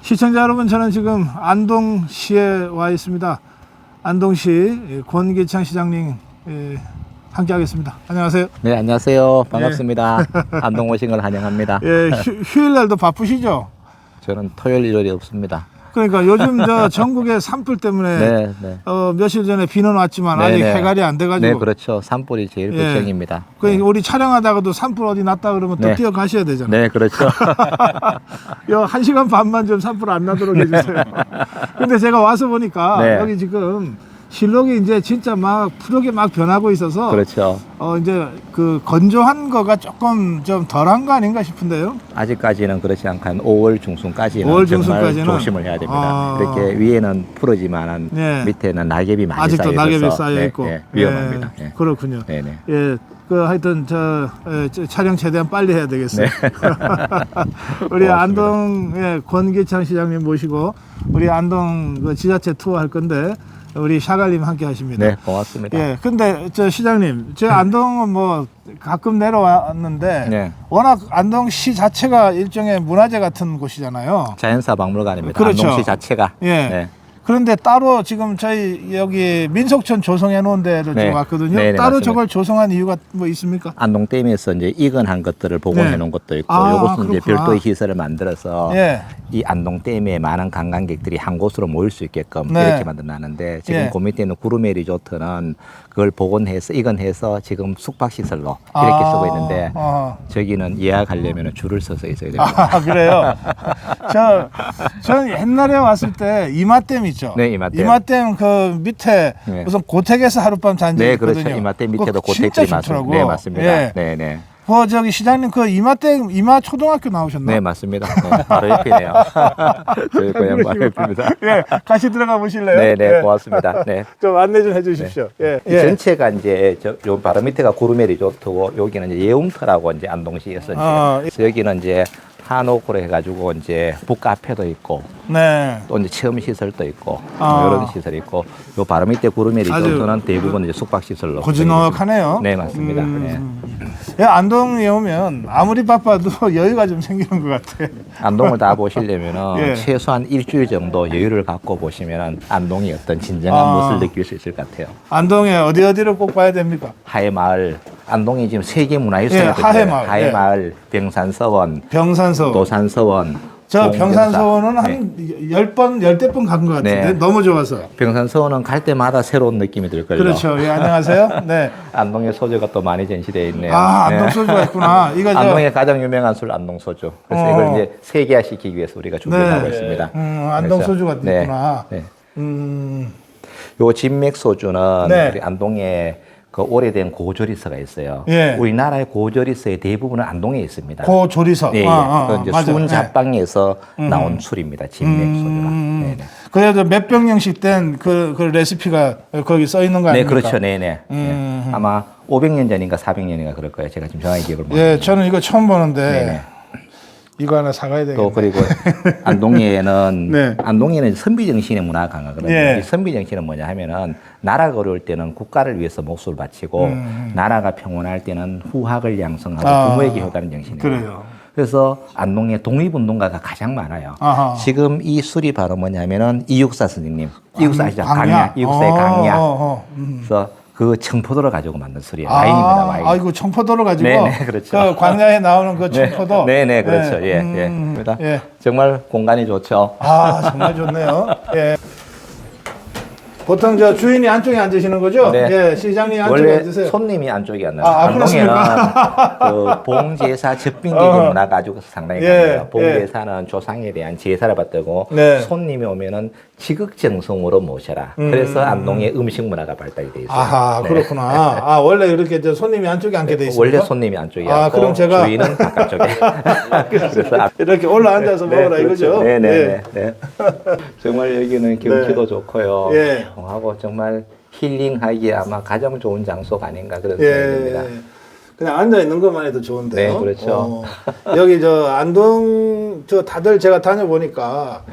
시청자 여러분, 저는 지금 안동시에 와 있습니다. 안동시 권기창 시장님 함께 하겠습니다. 안녕하세요. 네, 안녕하세요. 반갑습니다. 안동 오신 걸 환영합니다. 예, 휴일 날도 바쁘시죠? 저는 토요일 일요일이 없습니다. 그러니까 요즘 저 전국의 산불 때문에 네, 네. 며칠 전에 비는 왔지만 네, 아직 네. 해갈이 안 돼가지고. 네, 그렇죠. 산불이 제일 예. 걱정입니다. 그러니까 우리 촬영하다가도 산불 어디 났다 그러면 또 네. 뛰어가셔야 되잖아요. 네, 그렇죠. 요 1시간 반만 좀 산불 안 나도록 해주세요. 근데 제가 와서 보니까 네. 여기 지금 실록이 이제 진짜 막 푸르게 막 변하고 있어서 그렇죠. 이제 그 건조한 거가 조금 좀 덜한 거 아닌가 싶은데요. 아직까지는 그렇지 않고 한 5월 중순까지는 5월 정말 중순까지는? 조심을 해야 됩니다. 아. 이렇게 위에는 푸르지만 네. 밑에는 낙엽이 많이 아직도 쌓여서 낙엽이 쌓여 있고. 네, 위험합니다. 예, 네. 그렇군요. 네, 네. 예, 그 하여튼 저 촬영 최대한 빨리 해야 되겠어요. 우리 고맙습니다. 안동 권기창 시장님 모시고 우리 안동 그 지자체 투어 할 건데 우리 샤갈님 함께 하십니다. 네, 고맙습니다. 예, 근데 저 시장님, 저 안동은 뭐 가끔 내려왔는데 네. 워낙 안동시 자체가 일종의 문화재 같은 곳이잖아요. 자연사 박물관입니다. 그렇죠. 안동시 자체가. 예. 네. 그런데 따로 지금 저희 여기 민속촌 조성해 놓은 데를 네. 좀 왔거든요. 네, 네, 따로 맞습니다. 저걸 조성한 이유가 뭐 있습니까? 안동댐에서 이제 이건한 것들을 복원해 네. 놓은 것도 있고, 아, 요것은 이제 그렇구나. 별도의 시설을 만들어서 예. 이 안동댐에 많은 관광객들이 한 곳으로 모일 수 있게끔 네. 이렇게 만들어놨는데, 지금 예. 그 밑에 있는 구름의 리조트는 그걸 복원해서 이건해서 지금 숙박시설로 이렇게 쓰고 있는데, 저기는 예약하려면 줄을 서서 있어야 됩니다. 아, 그래요? 전 옛날에 왔을 때 이마댐 있죠? 네, 이마댐. 이마댐 그 밑에 네. 무슨 고택에서 하룻밤 잔 적이 네, 있거든요. 그렇죠. 이마댐 밑에도 그거 진짜 고택들이 좋더라고. 네, 맞습니다. 예. 네, 네. 저기 시장님 그 이마댐 이마초등학교 나오셨나? 네, 맞습니다. 네, 바로 옆이네요. 저희 고향 바로 옆입니다. 예, 같이 들어가 보실래요? 네, 네, 예. 고맙습니다. 네. 좀 안내 좀 해주십시오. 예. 이 전체가 이제 요 바로 밑에가 구름의 리조트고, 여기는 이제 예움터라고 이제 안동시에서 이제 그래서 여기는 이제 한옥으로 해가지고 이제 북카페도 있고, 네. 또 이제 체험 시설도 있고, 뭐 이런 시설이 있고, 요 바로 밑에 구름의 리조트는 대부분 이제 숙박 시설로. 고즈넉하네요. 네, 맞습니다. 네. 야, 안동에 오면 아무리 바빠도 여유가 좀 생기는 것 같아. 안동을 다 보시려면은 예. 최소한 일주일 정도 여유를 갖고 보시면은 안동이 어떤 진정한 멋을 느낄 수 있을 것 같아요. 안동에 어디를 꼭 봐야 됩니까? 하회마을, 안동이 지금 세계 문화유산이 예, 하회마을. 하회마을, 병산서원, 병산서. 도산서원. 저 봉경사. 병산서원은 네. 한 10번, 10번 간 것 같은데 네. 너무 좋아서. 병산서원은 갈 때마다 새로운 느낌이 들걸요. 그렇죠. 예, 안녕하세요. 네. 안동의 소주가 또 많이 전시되어 있네요. 아, 안동 네. 소주가 있구나. 이거 안동의 가장 유명한 술 안동 소주. 그래서 이걸 이제 세계화시키기 위해서 우리가 준비를 하고 있습니다. 안동 그래서, 소주가 네, 있구나. 네. 음, 요 진맥 소주는 네. 우리 안동에 그 오래된 고조리서가 있어요. 예. 우리나라의 고조리서의 대부분은 안동에 있습니다. 고조리서. 네, 그 이제 맞아요. 수은 네. 잡방에서 나온 술입니다. 진맥 소주가. 네, 네. 그래도 몇 병령씩 된 그 레시피가 거기 써 있는 거 네, 아닙니까? 그렇죠. 네, 네. 네. 아마 500년 전인가 400년인가 그럴 거예요. 제가 지금 정확히 기억을 못. 예, 저는 이거 처음 보는데 네, 네. 이거 하나 사가야 되겠네. 또 그리고 안동에는 네. 안동에는 선비 정신의 문화가 강하거든요. 예. 이 선비 정신은 뭐냐 하면은 나라가 어려울 때는 국가를 위해서 목숨을 바치고 나라가 평온할 때는 후학을 양성하고 부모에게 효다는 정신이에요. 그래요. 그래서 안동에 독립운동가가 가장 많아요. 아하. 지금 이 술이 바로 뭐냐면은 이육사 선생님, 이육사 아시죠? 강야. 강야, 이육사의 강야. 음. 그래서 그 청포도를 가지고 만든 술이에요. 와인입니다, 와인. 아이고 청포도를 가지고. 네네, 그렇죠. 그 광야에 나오는 그 청포도. 네네, 그렇죠. 예, 예. 예. 정말 공간이 좋죠. 아, 정말 좋네요. 예. 보통 저 주인이 안쪽에 앉으시는 거죠? 네. 예, 시장님 안쪽에 원래 앉으세요. 손님이 안쪽에 앉아요. 아, 안동에는 그렇습니까? 그 봉제사 접빙기구 문화가 가지고 상당히 예, 강해요. 봉제사는 조상에 대한 제사를 받들고 네. 손님이 오면은 지극정성으로 모셔라. 그래서 안동의 음식 문화가 발달이 돼 있어요. 아하, 네. 그렇구나. 아, 원래 이렇게 저 손님이 안쪽에 앉게 돼 있습니까? 원래 손님이 안쪽에 아, 앉고 그럼 제가 주인은 바깥쪽에. 그래서 이렇게 올라 앉아서 먹으라 이거죠? 네네. 예. 네. 정말 여기는 경치도 네. 좋고요. 예. 하고 정말 힐링하기에 아마 가장 좋은 장소가 아닌가 그런 예. 생각이 듭니다. 그냥 앉아 있는 것만 해도 좋은데요. 네, 그렇죠. 여기 저 안동 저 다들 제가 다녀보니까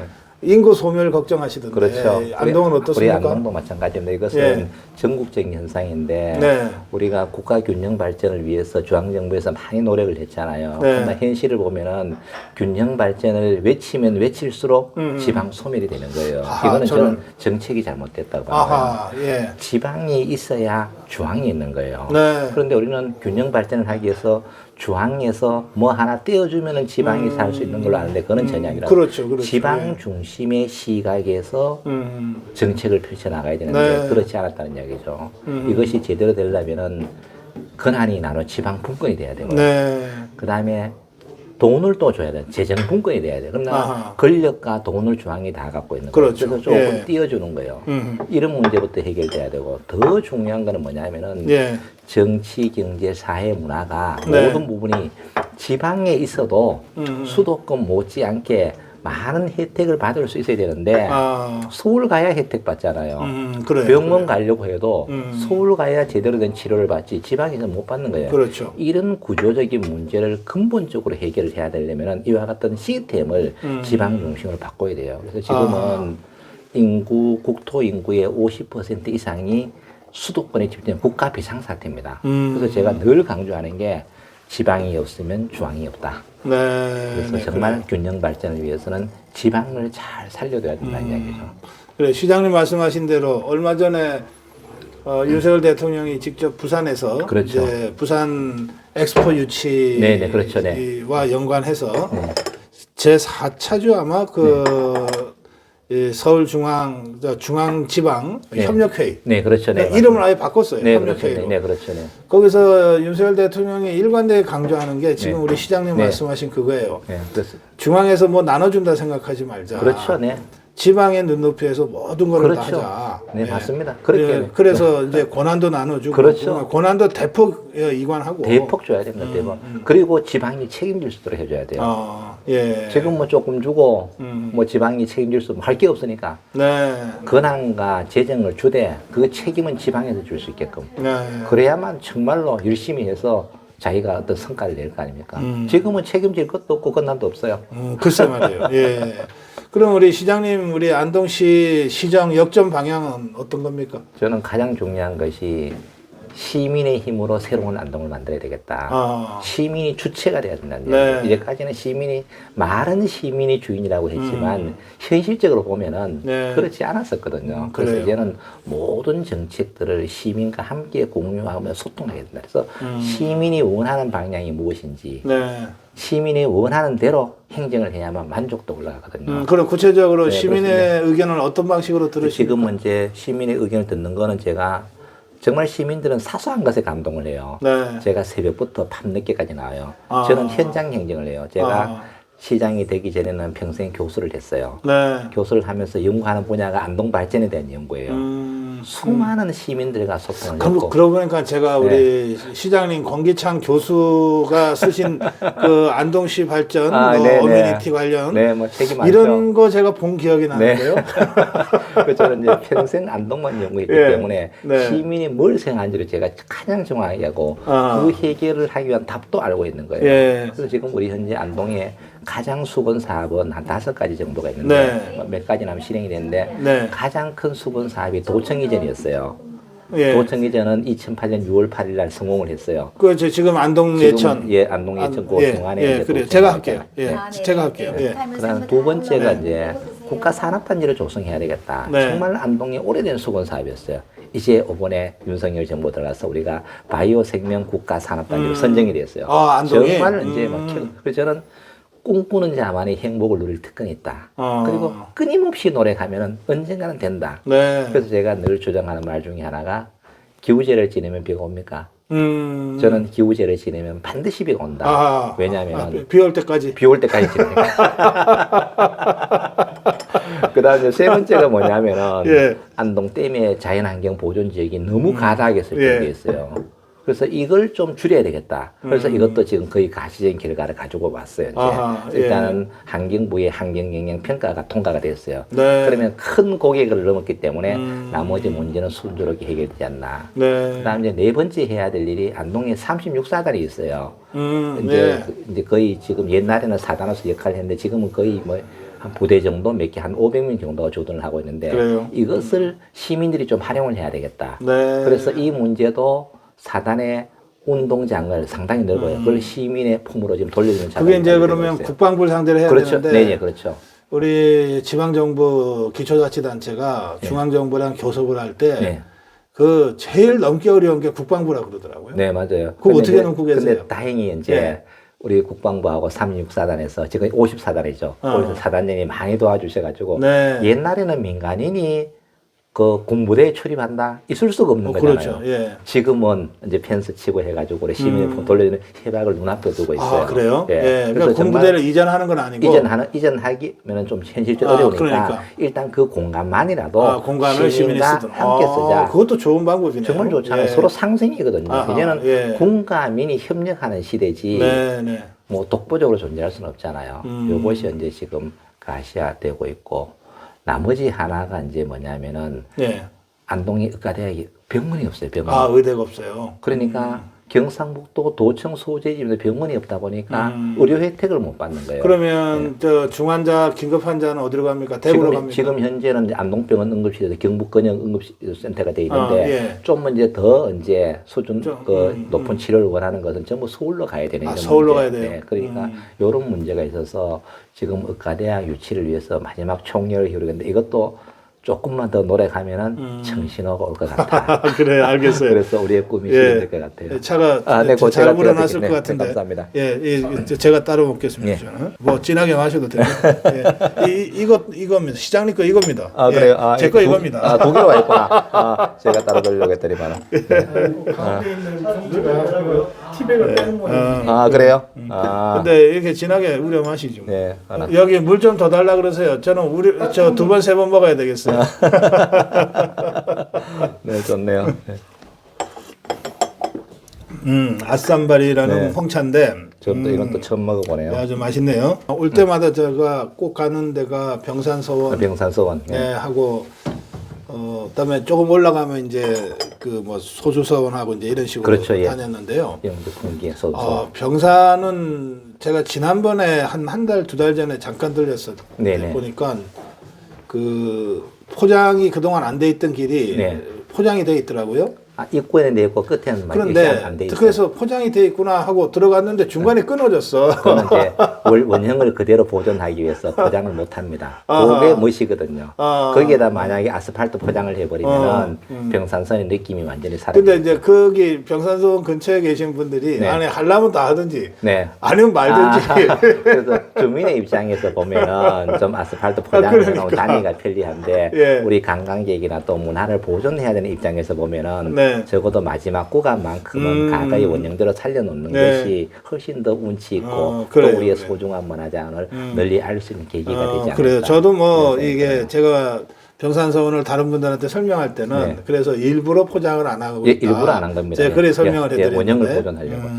인구 소멸 걱정하시던데 그렇죠. 안동은 어떻습니까? 우리 안동도 마찬가지입니다. 이것은 예. 전국적인 현상인데 네. 우리가 국가 균형 발전을 위해서 중앙정부에서 많이 노력을 했잖아요. 네. 그러나 현실을 보면은 균형 발전을 외치면 외칠수록 지방 소멸이 되는 거예요. 아하, 이거는 저는 저는 정책이 잘못됐다고 봐요. 아하, 예. 지방이 있어야 중앙이 있는 거예요. 네. 그런데 우리는 균형 발전을 하기 위해서 중앙에서 뭐 하나 떼어주면은 지방이 살 수 있는 걸로 아는데 그거는 전혀 아니라 그렇죠, 그렇죠. 지방 중심의 시각에서 정책을 펼쳐 나가야 되는데 네. 그렇지 않았다는 이야기죠. 이것이 제대로 되려면은 권한이 나눠 지방 분권이 돼야 되고 네. 그 다음에 돈을 또 줘야 돼. 재정 분권이 돼야 돼. 그러나 아하. 권력과 돈을 중앙이 다 갖고 있는 그렇죠. 거예요. 그래서 조금 예. 띄워주는 거예요. 이런 문제부터 해결돼야 되고 더 중요한 거는 뭐냐면은 예. 정치, 경제, 사회, 문화가 네. 모든 부분이 지방에 있어도 수도권 못지않게 많은 혜택을 받을 수 있어야 되는데 아. 서울 가야 혜택 받잖아요. 그래요. 병원 그래요. 가려고 해도 서울 가야 제대로 된 치료를 받지 지방에서 못 받는 거예요. 그렇죠. 이런 구조적인 문제를 근본적으로 해결을 해야 되려면 이와 같은 시스템을 지방 중심으로 바꿔야 돼요. 그래서 지금은 인구, 국토 인구의 50% 이상이 수도권에 집중된 국가 비상 사태입니다. 그래서 제가 늘 강조하는 게 지방이 없으면 중앙이 없다. 네. 그래서 네, 정말 균형 발전을 위해서는 지방을 잘 살려둬야 된다는 이야기죠. 그래 시장님 말씀하신 대로 얼마 전에 윤석열 대통령이 직접 부산에서 그렇죠. 이제 부산 엑스포 유치와 네네, 그렇죠. 네. 연관해서 제 4차주 아마 이 중앙지방 네. 협력회의 네, 그렇죠. 네, 이름을 아예 바꿨어요. 네, 그렇죠. 협력회의로. 네, 그렇죠. 네. 거기서 윤석열 대통령이 일관되게 강조하는 게 지금 네. 우리 시장님 네. 말씀하신 그거예요. 네, 그렇습니다. 중앙에서 뭐 나눠준다 생각하지 말자. 그렇죠. 네. 지방의 눈높이에서 모든 걸 그렇죠. 다 하자. 네, 맞습니다. 그렇게. 그래서 이제 권한도 나눠주고, 그렇죠. 권한도 대폭 이관하고. 대폭 줘야 됩니다. 대폭. 그리고 지방이 책임질 수 있도록 해줘야 돼요. 예. 지금 뭐 조금 주고, 뭐 지방이 책임질 수 할 게 없으니까. 네. 권한과 재정을 주되 그 책임은 지방에서 줄 수 있게끔. 네. 그래야만 정말로 열심히 해서 자기가 어떤 성과를 낼 거 아닙니까? 지금은 책임질 것도 없고 권한도 없어요. 글쎄 말이에요. 예. 그럼 우리 시장님, 우리 안동시 시정 역점 방향은 어떤 겁니까? 저는 가장 중요한 것이 시민의 힘으로 새로운 안동을 만들어야 되겠다. 시민이 주체가 돼야 된다는 네. 얘기예요. 이제까지는 말은 시민이 주인이라고 했지만 현실적으로 보면은 네. 그렇지 않았었거든요. 그래서 그래요. 이제는 모든 정책들을 시민과 함께 공유하며 소통해야 된다. 그래서 시민이 원하는 방향이 무엇인지 네. 시민이 원하는 대로 행정을 해야만 만족도 올라가거든요. 그럼 구체적으로 네, 시민의 그렇습니다. 의견을 어떤 방식으로 들으십니까? 지금은 이제 시민의 의견을 듣는 거는 제가 정말 시민들은 사소한 것에 감동을 해요. 네. 제가 새벽부터 밤늦게까지 나와요. 저는 현장 행정을 해요. 제가 시장이 되기 전에는 평생 교수를 했어요. 네. 교수를 하면서 연구하는 분야가 안동 발전에 대한 연구예요. 수많은 시민들과 소통을 했고. 그러고 보니까 제가 우리 시장님 권기창 교수가 쓰신 그 안동시 발전, 어뮤니티 관련 네, 뭐 책이 많죠. 이런 거 제가 본 기억이 나는데요. 그 저는 이제 평생 안동만 연구했기 예. 때문에 네. 시민이 뭘 생각하는지를 제가 가장 정확하게 하고 그 해결을 하기 위한 답도 알고 있는 거예요. 예. 그래서 지금 우리 현재 안동에 가장 수건 사업은 한 5가지 정도가 있는데 네. 몇 가지는 아마 실행이 됐는데 네. 가장 큰 수건 사업이 도청 이전이었어요. 예. 도청 이전은 2008년 6월 8일 날 성공을 했어요. 지금 안동 예천. 예, 안동 예천 그 동안에 예, 이제 그래요. 도청이 제가 할게요. 예, 네. 제가 할게요. 예. 그다음 두 번째가 이제 국가 산업단지를 조성해야 되겠다. 네. 정말 안동이 오래된 수건 사업이었어요. 이제 이번에 윤석열 정부 들어가서 우리가 바이오 생명 국가 산업단지로 선정이 됐어요. 안동이? 정말 이제 막 그래서 저는 꿈꾸는 자만이 행복을 누릴 특권이 있다. 그리고 끊임없이 노력하면은 언젠가는 된다. 네. 그래서 제가 늘 주장하는 말 중에 하나가 기우제를 지내면 비가 옵니까? 저는 기우제를 지내면 반드시 비가 온다. 왜냐하면 비 올 때까지. 비 올 때까지 지내니까. 그 다음에 세 번째가 뭐냐면은 예. 안동 댐의 자연환경 보존 지역이 너무 가다하게 설정되어 있어요. 그래서 이걸 좀 줄여야 되겠다. 그래서 이것도 지금 거의 가시적인 결과를 가지고 왔어요. 이제. 일단은 환경부의 환경영향 평가가 통과가 됐어요. 네. 그러면 큰 고객을 넘었기 때문에 나머지 문제는 순조롭게 해결되지 않나. 네. 그다음에 이제 네 번째 해야 될 일이 안동에 36사단이 있어요. 네. 이제 거의 지금 옛날에는 사단으로서 역할을 했는데 지금은 거의 뭐 한 부대 정도 몇 개 한 500명 정도가 주둔을 하고 있는데 그래요? 이것을 시민들이 좀 활용을 해야 되겠다. 네. 그래서 이 문제도 사단의 운동장을 상당히 넓어요. 그걸 시민의 품으로 지금 돌려주는 작업이 그게 이제 그러면 있어요. 국방부를 상대로 해야 그렇죠. 되는데 네, 그렇죠. 우리 지방정부 기초자치단체가 네. 중앙정부랑 교섭을 할 때 네. 그 제일 넘기 어려운 게 국방부라고 그러더라고요. 네, 맞아요. 그거 근데 어떻게 이제- 넘고 계세요? 근데 다행히 이제 네. 우리 국방부하고 36사단에서 지금 50사단이죠. 거기서 사단장이 많이 도와주셔가지고 네. 옛날에는 민간인이 그 군부대에 출입한다 있을 수가 없는 거잖아요. 그렇죠. 예. 지금은 이제 펜스 치고 해가지고 우리 시민의 품 돌려주는 해박을 눈앞에 두고 있어요. 아, 그래요? 예. 예. 그래서 그러니까 정말 군부대를 이전하는 건 아니고 이전하기면은 좀 현실적으로 아, 어려우니까 그러니까. 일단 그 공간만이라도 공간을 시민이 시민과 쓰든 함께 쓰자. 그것도 좋은 방법이네요. 정말 좋잖아요. 예. 서로 상생이거든요. 아하, 이제는 예. 군과 민이 협력하는 시대지 네, 네. 뭐 독보적으로 존재할 수는 없잖아요. 요것이 이제 지금 가시화되고 있고 나머지 하나가 이제 뭐냐면은 예. 안동이 의과대학이 병원이 없어요. 병원. 아, 의대가 없어요. 그러니까 경상북도 도청 소재지인데 병원이 없다 보니까 의료 혜택을 못 받는 거예요. 그러면 저 중환자 긴급 환자는 어디로 갑니까? 대구로 갑니까? 지금 현재는 이제 안동병원 응급실에서 경북근영 응급센터가 돼 있는데 예. 좀 이제 더 이제 수준 좀, 높은 치료를 원하는 것은 전부 서울로 가야 되는 이런 서울로 문제. 가야 돼요? 네, 그러니까 이런 문제가 있어서 지금 의과대학 유치를 위해서 마지막 총력을 기울이고 있는데 이것도 조금만 더 노력하면은 정신호가 올 것 같아. 그래, 알겠어요. 그래서 우리의 꿈이 예. 실현될 것 같아요. 차가 네, 그거 잘 제가 우러났을 네, 것 같은데. 네, 감사합니다. 예, 제가 따로 먹겠습니다. 예. 저는. 뭐 진하게 마셔도 돼요. 예. 이겁니다. 시장님 거 이겁니다. 아, 예. 그래요? 아, 제 거 이겁니다. 아, 두 개로 와 있구나. 아, 제가 따로 들려고 했더니만. 가운데 있는 봉지가 티백을 빼는 거예요. 아, 그래요? 아, 근데 이렇게 진하게 우려 마시죠. 네, 하나. 여기 물 좀 더 달라 그러세요. 저는 저 두 번 세 번 먹어야 되겠어요. 네, 좋네요. 네. 아쌈바리라는 네. 홍차인데 저도 이건 또 처음 먹어보네요. 아주 맛있네요. 올 때마다 제가 꼭 가는 데가 병산서원 병산서원. 네. 네, 하고 그다음에 조금 올라가면 이제 그 뭐 소주서원하고 이제 이런 식으로 그렇죠, 예. 다녔는데요. 영주 풍기에서. 병산은 제가 지난번에 한 달, 두 달 전에 잠깐 들렸어요. 네네. 보니까 그 포장이 그동안 안 돼 있던 길이 네. 포장이 돼 있더라고요. 아, 입구에는 돼 있고 끝에는 막 그런데 안돼 있어요. 그래서 포장이 돼 있구나 하고 들어갔는데 중간에 끊어졌어. 그거는 이제 원형을 그대로 보존하기 위해서 포장을 못 합니다. 아하. 그게 멋이거든요. 아. 거기에다 만약에 아스팔트 포장을 해버리면 병산선의 느낌이 완전히 사라져요. 근데 이제 거기 병산소원 근처에 계신 분들이 네. 안에 하려면 다 하든지 네. 아니면 말든지. 그래서 주민의 입장에서 보면은 좀 아스팔트 포장을 해놓은 그러니까. 다니기가 편리한데 예. 우리 관광객이나 또 문화를 보존해야 되는 입장에서 보면은 네. 적어도 마지막 구간만큼은 가까이 원형대로 살려놓는 네. 것이 훨씬 더 운치 있고 그래요, 또 우리의 그래요. 소중한 문화장을 널리 알 수 있는 계기가 되지 않을까. 그래요. 저도 뭐 네, 이게 네. 제가 병산서원을 다른 분들한테 설명할 때는 네. 그래서 일부러 포장을 안 하고 예, 있다. 일부러 안 한 겁니다. 제가 그래 설명을 해드렸는데 원형을 보존하려고.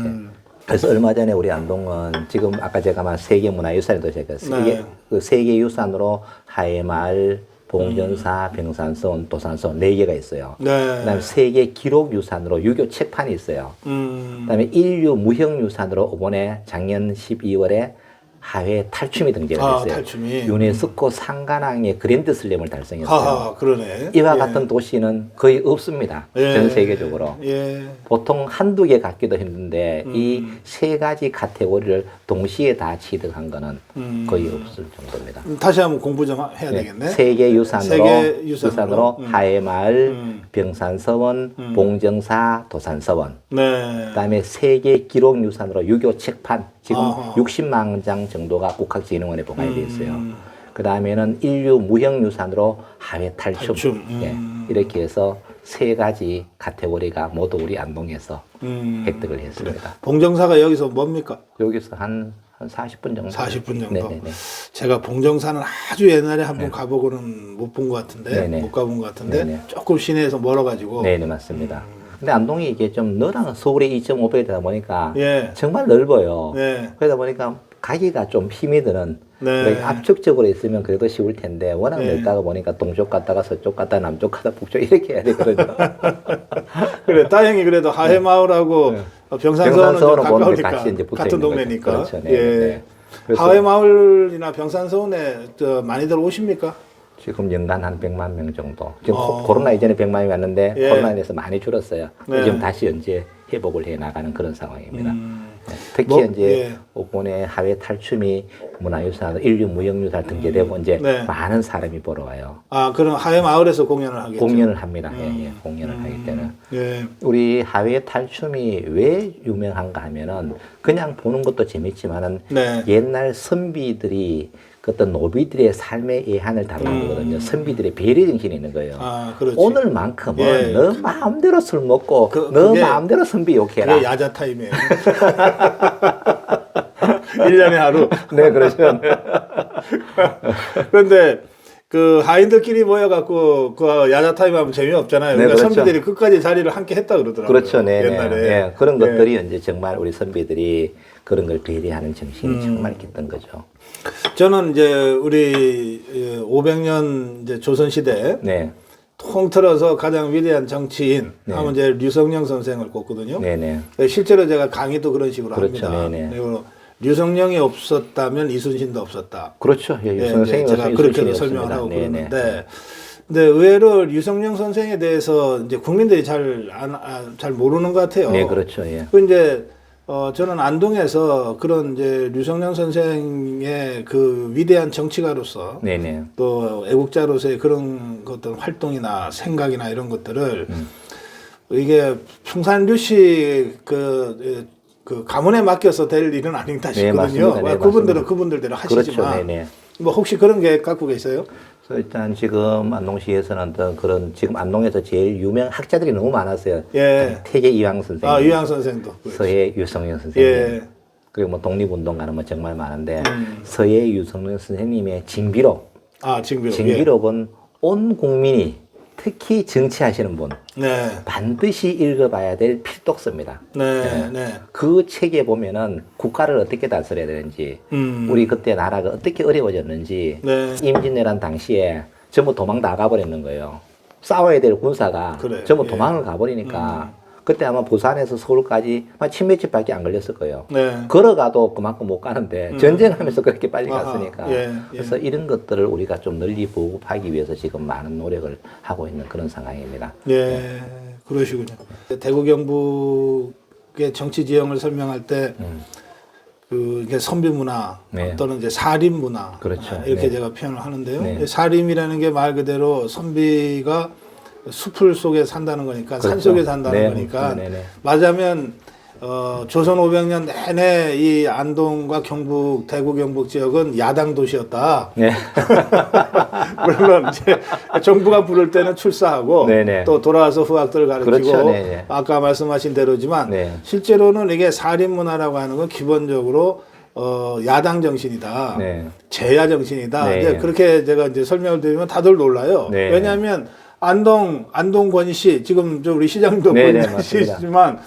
그래서 얼마 전에 우리 안동은 지금 아까 제가 말한 세계문화유산에 도착했어요. 네. 이게 그 세계유산으로 하회마을, 봉전사, 병산서원, 도산서원 4개가 있어요. 네. 그다음에 세계 기록유산으로 유교 책판이 있어요. 그다음에 인류 무형유산으로 이번에 작년 12월에 하회 탈춤이 등재가 됐어요. 탈춤이. 유네스코 상관왕의 그랜드슬램을 달성했어요. 하하, 그러네. 이와 예. 같은 도시는 거의 없습니다. 예. 전 세계적으로. 예. 보통 한두 개 갖기도 힘든데 이 세 가지 카테고리를 동시에 다 취득한 거는 거의 없을 정도입니다. 다시 한번 공부 좀 해야 되겠네. 세계유산으로 세계유산으로. 하회마을, 병산서원, 봉정사, 도산서원. 네. 그다음에 세계 기록유산으로 유교 책판 지금 아하. 60만 장 정도가 국학진흥원에 보관이 되어 있어요. 그 다음에는 인류 무형유산으로 하회 탈춤. 예, 이렇게 해서 세 가지 카테고리가 모두 우리 안동에서 획득을 했습니다. 봉정사가 여기서 뭡니까? 여기서 한 40분 정도. 40분 정도. 네네네. 제가 봉정사는 아주 옛날에 한번 가보고는 못 본 것 같은데, 네네. 못 가본 것 같은데, 네네. 조금 시내에서 멀어가지고. 네네, 맞습니다. 근데 안동이 이게 좀 너랑 서울의 2.5배이다 보니까 예. 정말 넓어요. 네. 그러다 보니까 가기가 좀 힘이 드는 네. 그러니까 압축적으로 있으면 그래도 쉬울 텐데 워낙 네. 넓다가 보니까 동쪽 갔다가 서쪽 갔다가 남쪽 갔다가 북쪽 이렇게 해야 되거든요. 그래, 다행히 그래도 하회마을하고 네. 병산서원은 좀 병산서원은 보는데 가까우니까. 같이 이제 붙어 같은 있는 동네니까. 거죠. 그렇죠. 네, 예. 네. 그래서 하회 마을이나 병산서원에 많이들 오십니까? 지금 연간 한 100만 명 정도. 지금 코로나 이전에 100만 명이 왔는데 예. 코로나에 대해서 많이 줄었어요. 네. 지금 다시 이제 회복을 해 나가는 그런 상황입니다. 네. 특히 뭐, 이제 예. 오본의 하회 탈춤이 문화유산, 인류 무형유산 등재되고 이제 네. 많은 사람이 보러 와요. 아, 그럼 하회 마을에서 공연을 하겠죠? 공연을 합니다. 예, 예, 공연을 하기 때문에. 예. 우리 하회 탈춤이 왜 유명한가 하면은 그냥 보는 것도 재밌지만은 네. 옛날 선비들이 그 어떤 노비들의 삶의 예한을 다루는 거거든요. 선비들의 배려 정신이 있는 거예요. 아, 그렇지. 오늘만큼은 예. 너 마음대로 술 먹고 너 그게- 마음대로 선비 욕해라. 그게 야자 타임이에요. 1년에 하루. 네, 그렇죠. 그런데 그 하인들끼리 모여갖고 그 야자 타임 하면 재미없잖아요. 네, 그러니까 그렇죠. 선비들이 끝까지 자리를 함께 했다 그러더라고요. 그렇죠. 네, 네. 옛날에. 네. 그런 네. 것들이 이제 정말 우리 선비들이 그런 걸 배려하는 정신이 정말 깊던 거죠. 저는 이제 우리 500년 이제 조선 시대 네. 통틀어서 가장 위대한 정치인 네. 하면 이제 류성룡 선생을 꼽거든요. 네, 네. 실제로 제가 강의도 그런 식으로 그렇죠. 합니다. 네네. 그리고 류성룡이 없었다면 이순신도 없었다. 그렇죠. 예, 네, 선생님 이제 제가 그렇게 설명을 하고 네, 네. 그러는데, 근데 의외로 류성룡 선생에 대해서 이제 국민들이 잘 모르는 것 같아요. 네, 그렇죠. 예. 그 이제 저는 안동에서 그런 이제 류성룡 선생의 그 위대한 정치가로서 네, 네. 또 애국자로서의 그런 어떤 활동이나 생각이나 이런 것들을 이게 평산류씨 그 가문에 맡겨서 될 일은 아니다 네, 싶거든요. 맞습니다. 네, 그분들은 맞습니다. 그분들대로 그렇죠. 하시지만 네, 네. 뭐 혹시 그런 계획 갖고 계세요? 그래서 일단 지금 안동시에서는 어떤 그런 지금 안동에서 제일 유명 학자들이 너무 많았어요. 예. 태계 이황 선생님, 아, 유양 선생도. 서해 유성룡 선생님, 예. 그리고 뭐 독립운동가는 뭐 정말 많은데 서해 유성룡 선생님의 징비록, 아, 징비록. 징비록은 온 국민이 특히 정치하시는 분 네. 반드시 읽어봐야 될 필독서입니다. 네. 네. 그 책에 보면은 국가를 어떻게 다스려야 되는지, 우리 그때 나라가 어떻게 어려워졌는지, 네. 임진왜란 당시에 전부 도망 나가버리는 거예요. 싸워야 될 군사가 그래, 전부 예. 도망을 가버리니까 그때 아마 부산에서 서울까지 한 10몇십밖에 안 걸렸을 거예요. 네. 걸어가도 그만큼 못 가는데 전쟁하면서 그렇게 빨리 아하, 갔으니까. 예, 예. 그래서 이런 것들을 우리가 좀 널리 보급하기 위해서 지금 많은 노력을 하고 있는 그런 상황입니다. 예. 그러시군요. 대구 경북의 정치 지형을 설명할 때 이게 선비 문화 네. 또는 이제 사림 문화 그렇죠. 이렇게 네. 제가 표현을 하는데요. 네. 사림이라는 게 말 그대로 선비가 숲을 속에 산다는 거니까 산 그렇죠. 속에 산다는 네. 거니까 네, 네, 네. 맞으면 조선 500년 내내 이 안동과 경북, 대구 경북 지역은 야당 도시였다. 네. 물론 이제 정부가 부를 때는 출사하고 네네. 또 돌아와서 후학들을 가르치고 그렇죠. 네네. 아까 말씀하신 대로지만 네. 실제로는 이게 사립 문화라고 하는 건 기본적으로 야당 정신이다. 네. 제야 정신이다. 네. 이제 그렇게 제가 이제 설명을 드리면 다들 놀라요. 네. 왜냐하면 안동권 씨 지금 저 우리 시장님도 네네, 권씨지만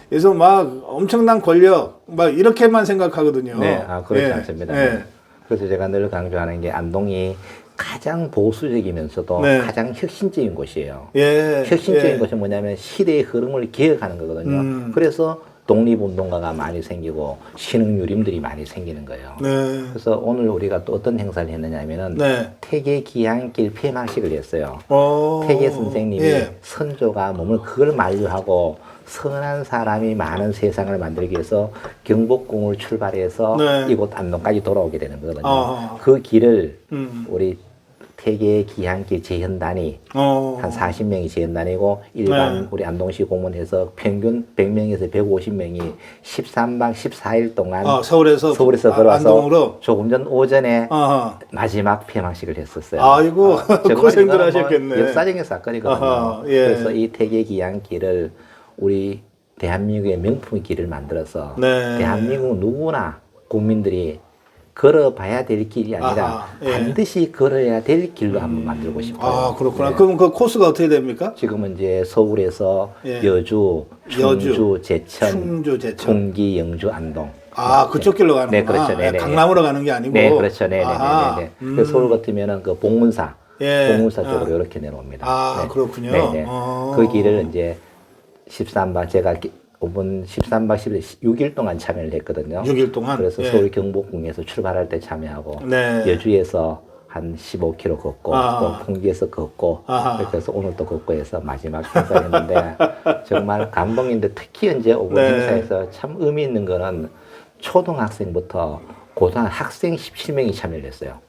그래서 막 엄청난 권력 막 이렇게만 생각하거든요. 네, 그렇지 예. 않습니다. 예. 그래서 제가 늘 강조하는 게 안동이 가장 보수적이면서도 네. 가장 혁신적인 곳이에요. 예. 혁신적인 예. 것이 뭐냐면 시대의 흐름을 기억하는 거거든요. 그래서 독립운동가가 많이 생기고 신흥유림들이 많이 생기는 거예요. 네. 그래서 오늘 우리가 또 어떤 행사를 했느냐 하면은 네. 태계 기한길 폐막식을 했어요. 어, 태계 선생님이 예. 선조가 몸을 그걸 만류하고 선한 사람이 많은 세상을 만들기 위해서 경복궁을 출발해서 네. 이곳 안동까지 돌아오게 되는 거거든요. 아. 그 길을 우리 우리 태계 기한길 재현단이 어. 한 40명이 재현단이고 일반 네. 우리 안동시 공원에서 평균 100명에서 150명이 13박 14일 동안 서울에서 걸어와서 안동으로. 조금 전 오전에 아하. 마지막 폐막식을 했었어요. 아이고, 정말 고생들 이거는 하셨겠네. 뭐 역사적인 사건이거든요. 아하, 예. 그래서 이 태계 기한길을 우리 대한민국의 명품의 길을 만들어서 네. 대한민국 누구나 국민들이 걸어봐야 될 길이 아니라 아하, 예. 반드시 걸어야 될 길로 한번 만들고 싶어요. 아, 그렇구나. 네. 그럼 그 코스가 어떻게 됩니까? 지금은 이제 서울에서 예. 여주, 충주, 제천, 충주, 제천. 통기, 영주, 안동. 아, 그쪽 길로 가는구나. 네, 그렇죠. 네, 네, 강남으로 가는 게 아니고. 네, 그렇죠. 네, 네, 아하. 네, 네. 그래서 서울 같으면은 그 봉문사, 예. 봉문사 쪽으로 이렇게 내려옵니다. 아, 네. 그렇군요. 네, 네. 어. 그 길을 이제 13박 제가 5분 13박 16일 동안 참여를 했거든요. 6일 동안. 그래서 예. 서울 경복궁에서 출발할 때 참여하고 네. 여주에서 한 15km 걷고 아하. 또 풍주에서 걷고 아하. 이렇게 해서 오늘 또 걷고 해서 마지막 행사였는데 정말 감동인데 특히 이제 5분 네. 행사에서 참 의미 있는 거는 초등학생부터 고등학생 17명이 참여를 했어요.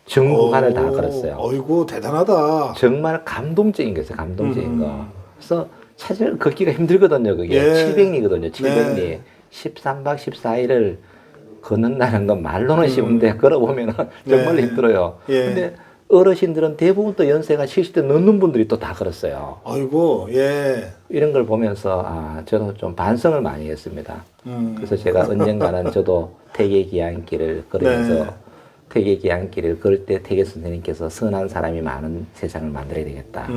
전국안을 다 걸었어요. 어이구 대단하다. 정말 감동적인 거였어요. 감동적인 거. 음. 그래서 사실 걷기가 힘들거든요. 그게 예. 700리거든요. 700리. 네. 13박 14일을 걷는다는 건 말로는 쉬운데 걸어보면 정말 네. 힘들어요. 예. 근데 어르신들은 대부분 또 연세가 70대 넘는 분들이 또 다 걸었어요. 어이구 예. 이런 걸 보면서 저도 좀 반성을 많이 했습니다. 그래서 제가 언젠가는 저도 태계기안길을 걸으면서 네. 태계기안길을 걸을 때 태계 선생님께서 선한 사람이 많은 세상을 만들어야 되겠다.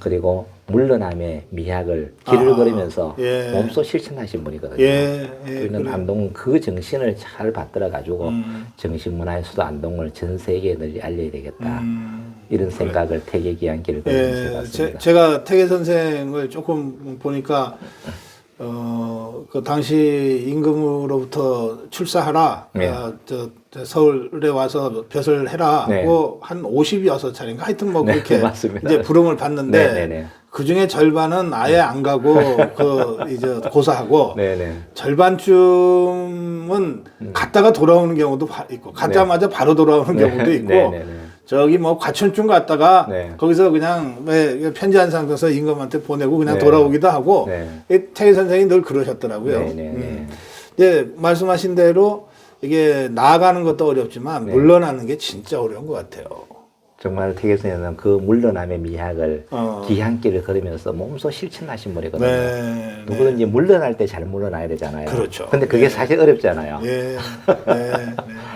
그리고 물러남의 미학을 길을 걸으면서 예. 몸소 실천하신 분이거든요. 예. 우리는 그래. 안동 그 정신을 잘 받들어 가지고 정신문화의 수도 안동을 전 세계에 널리 알려야 되겠다. 이런 생각을 태계기안길을 걸으면서 예. 해봤습니다. 제가 태계 선생을 조금 보니까 그 당시 임금으로부터 출사하라. 네. 저 서울에 와서 벼슬 해라. 네. 하고 한 50여차례인가 하여튼 뭐 네, 그렇게 맞습니다. 이제 부름을 받는데 네네네. 그 중에 절반은 아예 안 가고 이제 고사하고 네네. 절반쯤은 갔다가 돌아오는 경우도 있고 갔자마자 바로 돌아오는 경우도 있고 네네네. 저기 뭐 과천쯤 갔다가 네. 거기서 그냥 왜 편지 한 상 써서 임금한테 보내고 그냥 네. 돌아오기도 하고 네. 이 태계 선생이 늘 그러셨더라고요. 네네네. 이제 말씀하신 대로 이게 나아가는 것도 어렵지만 네. 물러나는 게 진짜 어려운 것 같아요. 정말 태계선생님은 그 물러남의 미학을 기한길을 걸으면서 몸소 실천하신 분이거든요. 네. 누구든지 물러날 때 잘 물러나야 되잖아요. 그렇죠. 근데 그게 사실 어렵잖아요. 예,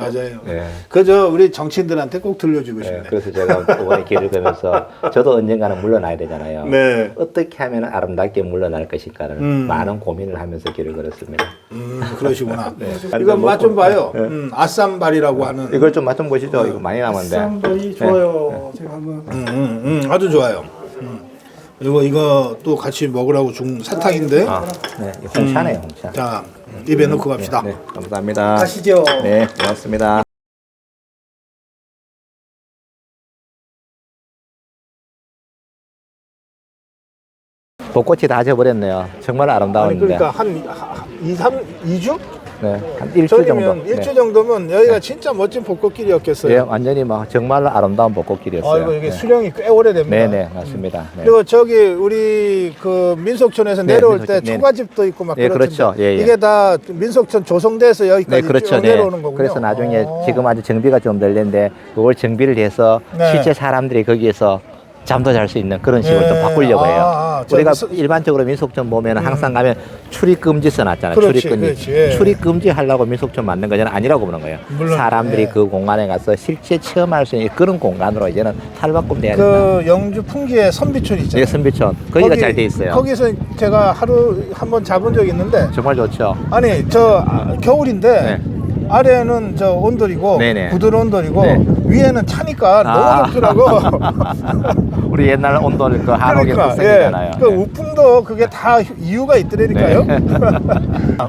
맞아요. 네. 그저 우리 정치인들한테 꼭 들려주고 싶네요. 그래서 제가 이번에 길을 걸으면서 저도 언젠가는 물러나야 되잖아요. 네. 어떻게 하면 아름답게 물러날 것인가를 많은 고민을 하면서 길을 걸었습니다. 그러시구나. 네. 이거 맛 좀 봐요. 아쌈발이라고 하는. 이걸 좀 맛 좀 보시죠. 이거 많이 남았는데. 쌈발이 좋아요. 제가 한번 아주 좋아요. 그리고 이거 또 같이 먹으라고 준 사탕인데. 네, 홍차네요, 홍차. 자, 입에 넣고 갑시다. 네, 감사합니다. 가시죠. 네, 고맙습니다. 벚꽃이 다 져버렸네요. 정말 아니 아름다운데. 그러니까 한 2주? 네, 한 일주 정도. 전이면 일주 정도면 여기가 진짜 멋진 벚꽃길이었겠어요. 예, 완전히 막 정말로 아름다운 벚꽃길이었어요. 아이고 이게 네. 수령이 꽤 오래됩니다. 네네, 맞습니다. 네. 그리고 저기 우리 그 민속촌에서 네, 내려올 때 민속촌, 네. 초가집도 있고 막 네, 그렇던데 그렇죠. 예, 예. 이게 다 민속촌 조성돼서 여기까지 네, 그렇죠. 쭉 네. 내려오는 거군요. 그래서 나중에 어. 지금 아주 정비가 좀 덜 됐는데 그걸 정비를 해서 네. 실제 사람들이 거기에서 잠도 잘 수 있는 그런 식으로 네. 좀 바꾸려고 해요. 저 우리가 무슨- 일반적으로 민속촌 보면 항상 가면 출입 금지 써놨잖아요. 그렇지, 출입 금지. 그렇지. 예. 출입 금지 하려고 민속촌 만든 거는 아니라고 보는 거예요. 물론, 사람들이 예. 그 공간에 가서 실제 체험할 수 있는 그런 공간으로 이제는 탈바꿈 돼야 된다. 그 영주 풍기에 선비촌 있잖아요. 이게 선비촌 거기가 잘 돼 있어요. 거기서 제가 하루 한번 잡은 적 있는데 정말 좋죠. 아니 저 겨울인데 네. 아래는 저 온돌이고 네네. 구들 온돌이고 네. 위에는 차니까 아. 너무 덥더라고. 우리 옛날 온돌 그 한옥에 그러니까 특색이잖아요. 그 우풍도 그게 다 이유가 있더라니까요. 네.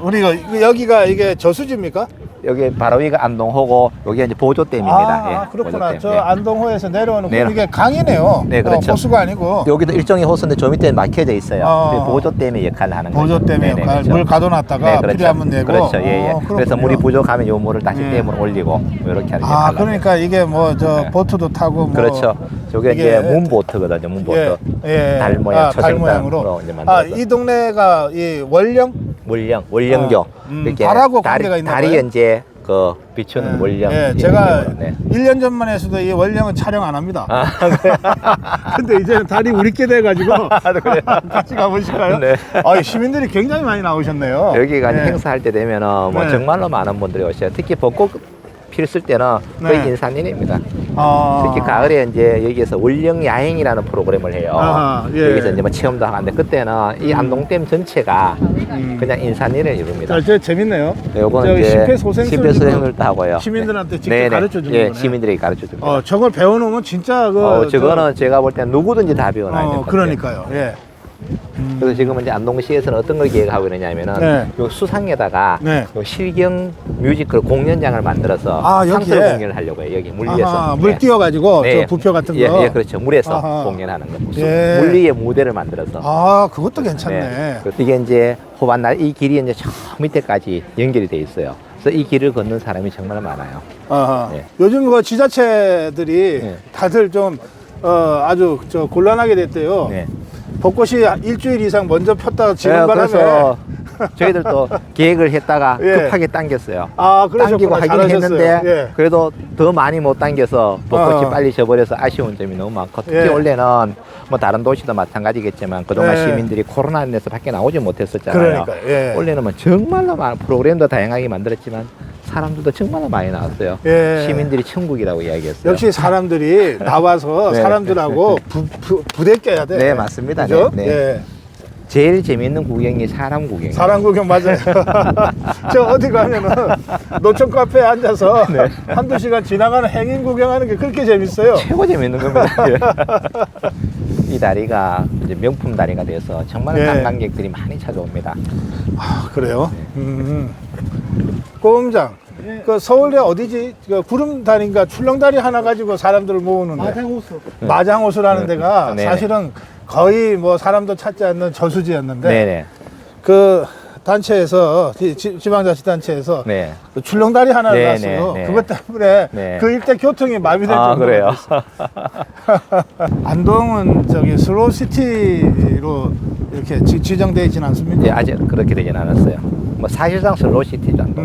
우리가 여기가 이게 저수지입니까? 여기 바로 위가 안동호고 여기 이제 보조댐입니다. 예, 그렇구나. 보조댐. 저 네. 안동호에서 내려오는 네. 이게 강이네요. 네, 그렇죠. 호수가 아니고 여기도 일종의 호수인데 저 밑에 막혀져 있어요. 어. 보조댐의 역할을 하는 거죠. 보조댐의 네네, 역할. 그렇죠. 물 가둬놨다가 필요하면 내고. 그렇죠. 예, 예. 그렇군요. 그래서 물이 부족하면 요 물을 다시 예. 댐으로 올리고 뭐 이렇게 하는 아 역할을 그러니까 이게 뭐 저 네. 보트도 타고 뭐 그렇죠. 저게 이게 이제 문보트거든요. 문보트. 예, 예. 달 모양, 달 초생달로 모양으로. 이제 만들어서. 이 동네가 이 원령 월령교. 이렇게 달하고 관계가 있나 달이 봐요? 이제 그 비추는 월령. 예, 제가 네. 1년 전만 해서도 이 원령은 촬영 안 합니다. 아, 근데 이제는 달이 우리께 돼가지고 그래요? 같이 가보실까요? 네. 시민들이 굉장히 많이 나오셨네요. 여기가 이제 네. 행사할 때 되면은 뭐 네. 정말로 많은 분들이 오셔요. 특히 벚꽃 필 때는 거의 네. 인산인입니다. 아, 특히 가을에 이제 여기에서 월령 야행이라는 프로그램을 해요. 아하, 예. 여기서 이제 뭐 체험도 하는데 그때는 이 안동댐 전체가 그냥 인산인을 이룹니다. 저 재밌네요. 네, 요거는 저기 이제 심폐소생술도 심폐소생술도 하고요. 시민들한테 직접 네네. 가르쳐 주는 예, 거네. 시민들이 가르쳐 줍니다. 저걸 배워놓으면 진짜 저거는 제가 볼 때 누구든지 다 배워놔야 돼요. 그러니까요. 예. 그래서 지금은 이제 안동시에서는 어떤 걸 계획하고 있느냐면은 네. 요 수상에다가 네. 요 실경 뮤지컬 공연장을 만들어서 아, 여기에? 상설 공연을 하려고 해요. 여기 물리에서. 아하, 물 띄워가지고 저 부표 같은 거. 예, 예, 그렇죠. 물에서 아하. 공연하는 거. 예. 물 위에 무대를 만들어서. 아, 그것도 괜찮네. 네. 이게 이제 호반날 이 길이 이제 저 밑에까지 연결이 돼 있어요. 그래서 이 길을 걷는 사람이 정말 많아요. 아하. 네. 요즘 그 지자체들이 네. 다들 좀 아주 저 곤란하게 됐대요. 네. 벚꽃이 일주일 이상 먼저 폈다가 지금 바람에 그래서 저희들도 계획을 했다가 예. 급하게 당겼어요. 아, 당기고 그러셨구나. 하긴 잘하셨어요. 했는데 예. 그래도 더 많이 못 당겨서 벚꽃이 어. 빨리 져버려서 아쉬운 점이 너무 많고 특히 예. 원래는 뭐 다른 도시도 마찬가지겠지만 그동안 예. 시민들이 코로나 인해서 밖에 나오지 못했었잖아요. 그러니까 예. 원래는 뭐 정말로 많은 프로그램도 다양하게 만들었지만 사람들도 정말로 많이 나왔어요. 예. 시민들이 천국이라고 이야기했어요. 역시 사람들이 나와서 네. 사람들하고 부대 껴야 돼. 네, 맞습니다. 그죠? 네, 네. 예. 제일 재미있는 구경이 사람 구경이에요. 사람 구경 맞아요. 저 어디 가면은 노천 카페에 앉아서 네. 한두 시간 지나가는 행인 구경하는 게 그렇게 재밌어요. 최고 재밌는 겁니다. 이 다리가 이제 명품 다리가 돼서 정말 예. 관광객들이 많이 찾아옵니다. 아, 그래요? 꼬음장. 그 서울에 어디지? 그 구름다리인가 출렁다리 하나 가지고 사람들을 모으는데. 마장호수. 마장호수라는 데가 네. 사실은 거의 뭐 사람도 찾지 않는 저수지였는데 네네. 그 단체에서 지방자치단체에서 네. 그 출렁다리 하나를 네, 놨어요. 네, 네. 그것 때문에 네. 그 일대 교통이 마비될 아, 정도로. 그래요? 안동은 저기 슬로우시티로 이렇게 지정되어 있지는 않습니까? 예, 아직 그렇게 되진 않았어요. 뭐 사실상 슬로시티 정도.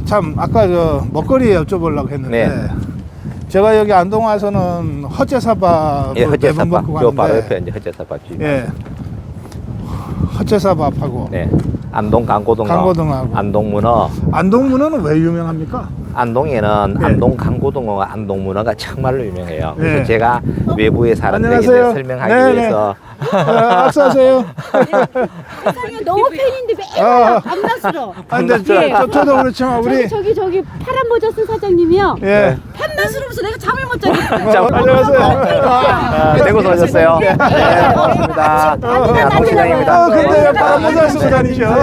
참 아까 저 먹거리 여쭤보려고 했는데 네. 제가 여기 안동 와서는 헛제사밥 예, 매번 헛제사밥. 먹고 요 바로 가는데 옆에 이제 헛제사밥 집. 예, 헛제사밥하고 네. 안동 강고등어. 강고등어하고. 안동 문어. 안동 문어는 왜 유명합니까? 안동에는 예. 안동 강고등어와 안동 문어가 정말로 유명해요. 그래서 예. 제가 외부의 사람들에게 안녕하세요. 설명하기 네, 위해서 악수하세요. 세상에 너무 팬인데 매일 아. 밤낮으로. 아, 근데 예. 저도 그렇지만 우리 저기 파란 모자 쓴 사장님이요. 예. 밤낮으로면서 내가 잠을 못 자겠어요. 자, 안녕하세요. 대구서 오셨어요? 네, 반갑습니다. 네, 안동 시장입니다. 근데 왜 파란 모자 쓰고 다니셔?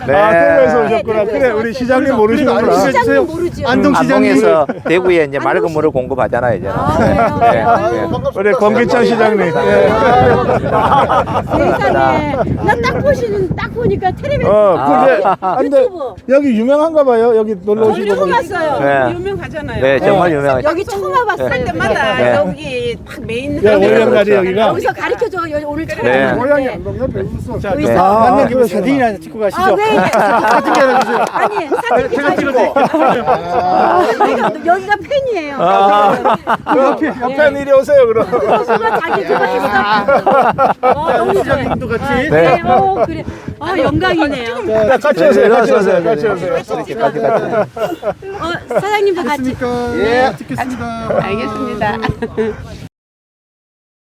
네. 아, 대구에서 오셨구나. 그래, 우리 시장님 모르시는구나. 시장님 모르죠. 안동에서 대구에 이제 맑은 물을 공급하잖아요, 이제는. 아, 그래요? 네, 네. 우리 권기찬 시장님. 예. 세상에 딱 보니까 텔레비전 근데 유튜브. 여기 유명한가 봐요. 여기 놀러 오시고. 처음 왔어요. 네. 유명하잖아요. 네, 정말 유명하죠. 여기 처음 와봤어요. 할 때마다 네. 여기 딱 메인 예, 월령다리 그렇죠. 여기가. 여기서 가르쳐줘. 오늘 처음 네. 왔는데. 자, 의사. 만난 김에 사진이나 찍고 가시죠. 아, 네. 사진 찍어주세요. 아니, 사진 찍어주고. 여기가 팬이에요. 옆에 이리 오세요, 그럼. 그거 자기 그거 했어. 너무 좋아요. 같이. 네, 그래. 영광이네요. 자, 같이 오세요. 같이 오세요. 같이 오세요. 사장님도 같이. 예, 찍겠습니다. 알겠습니다.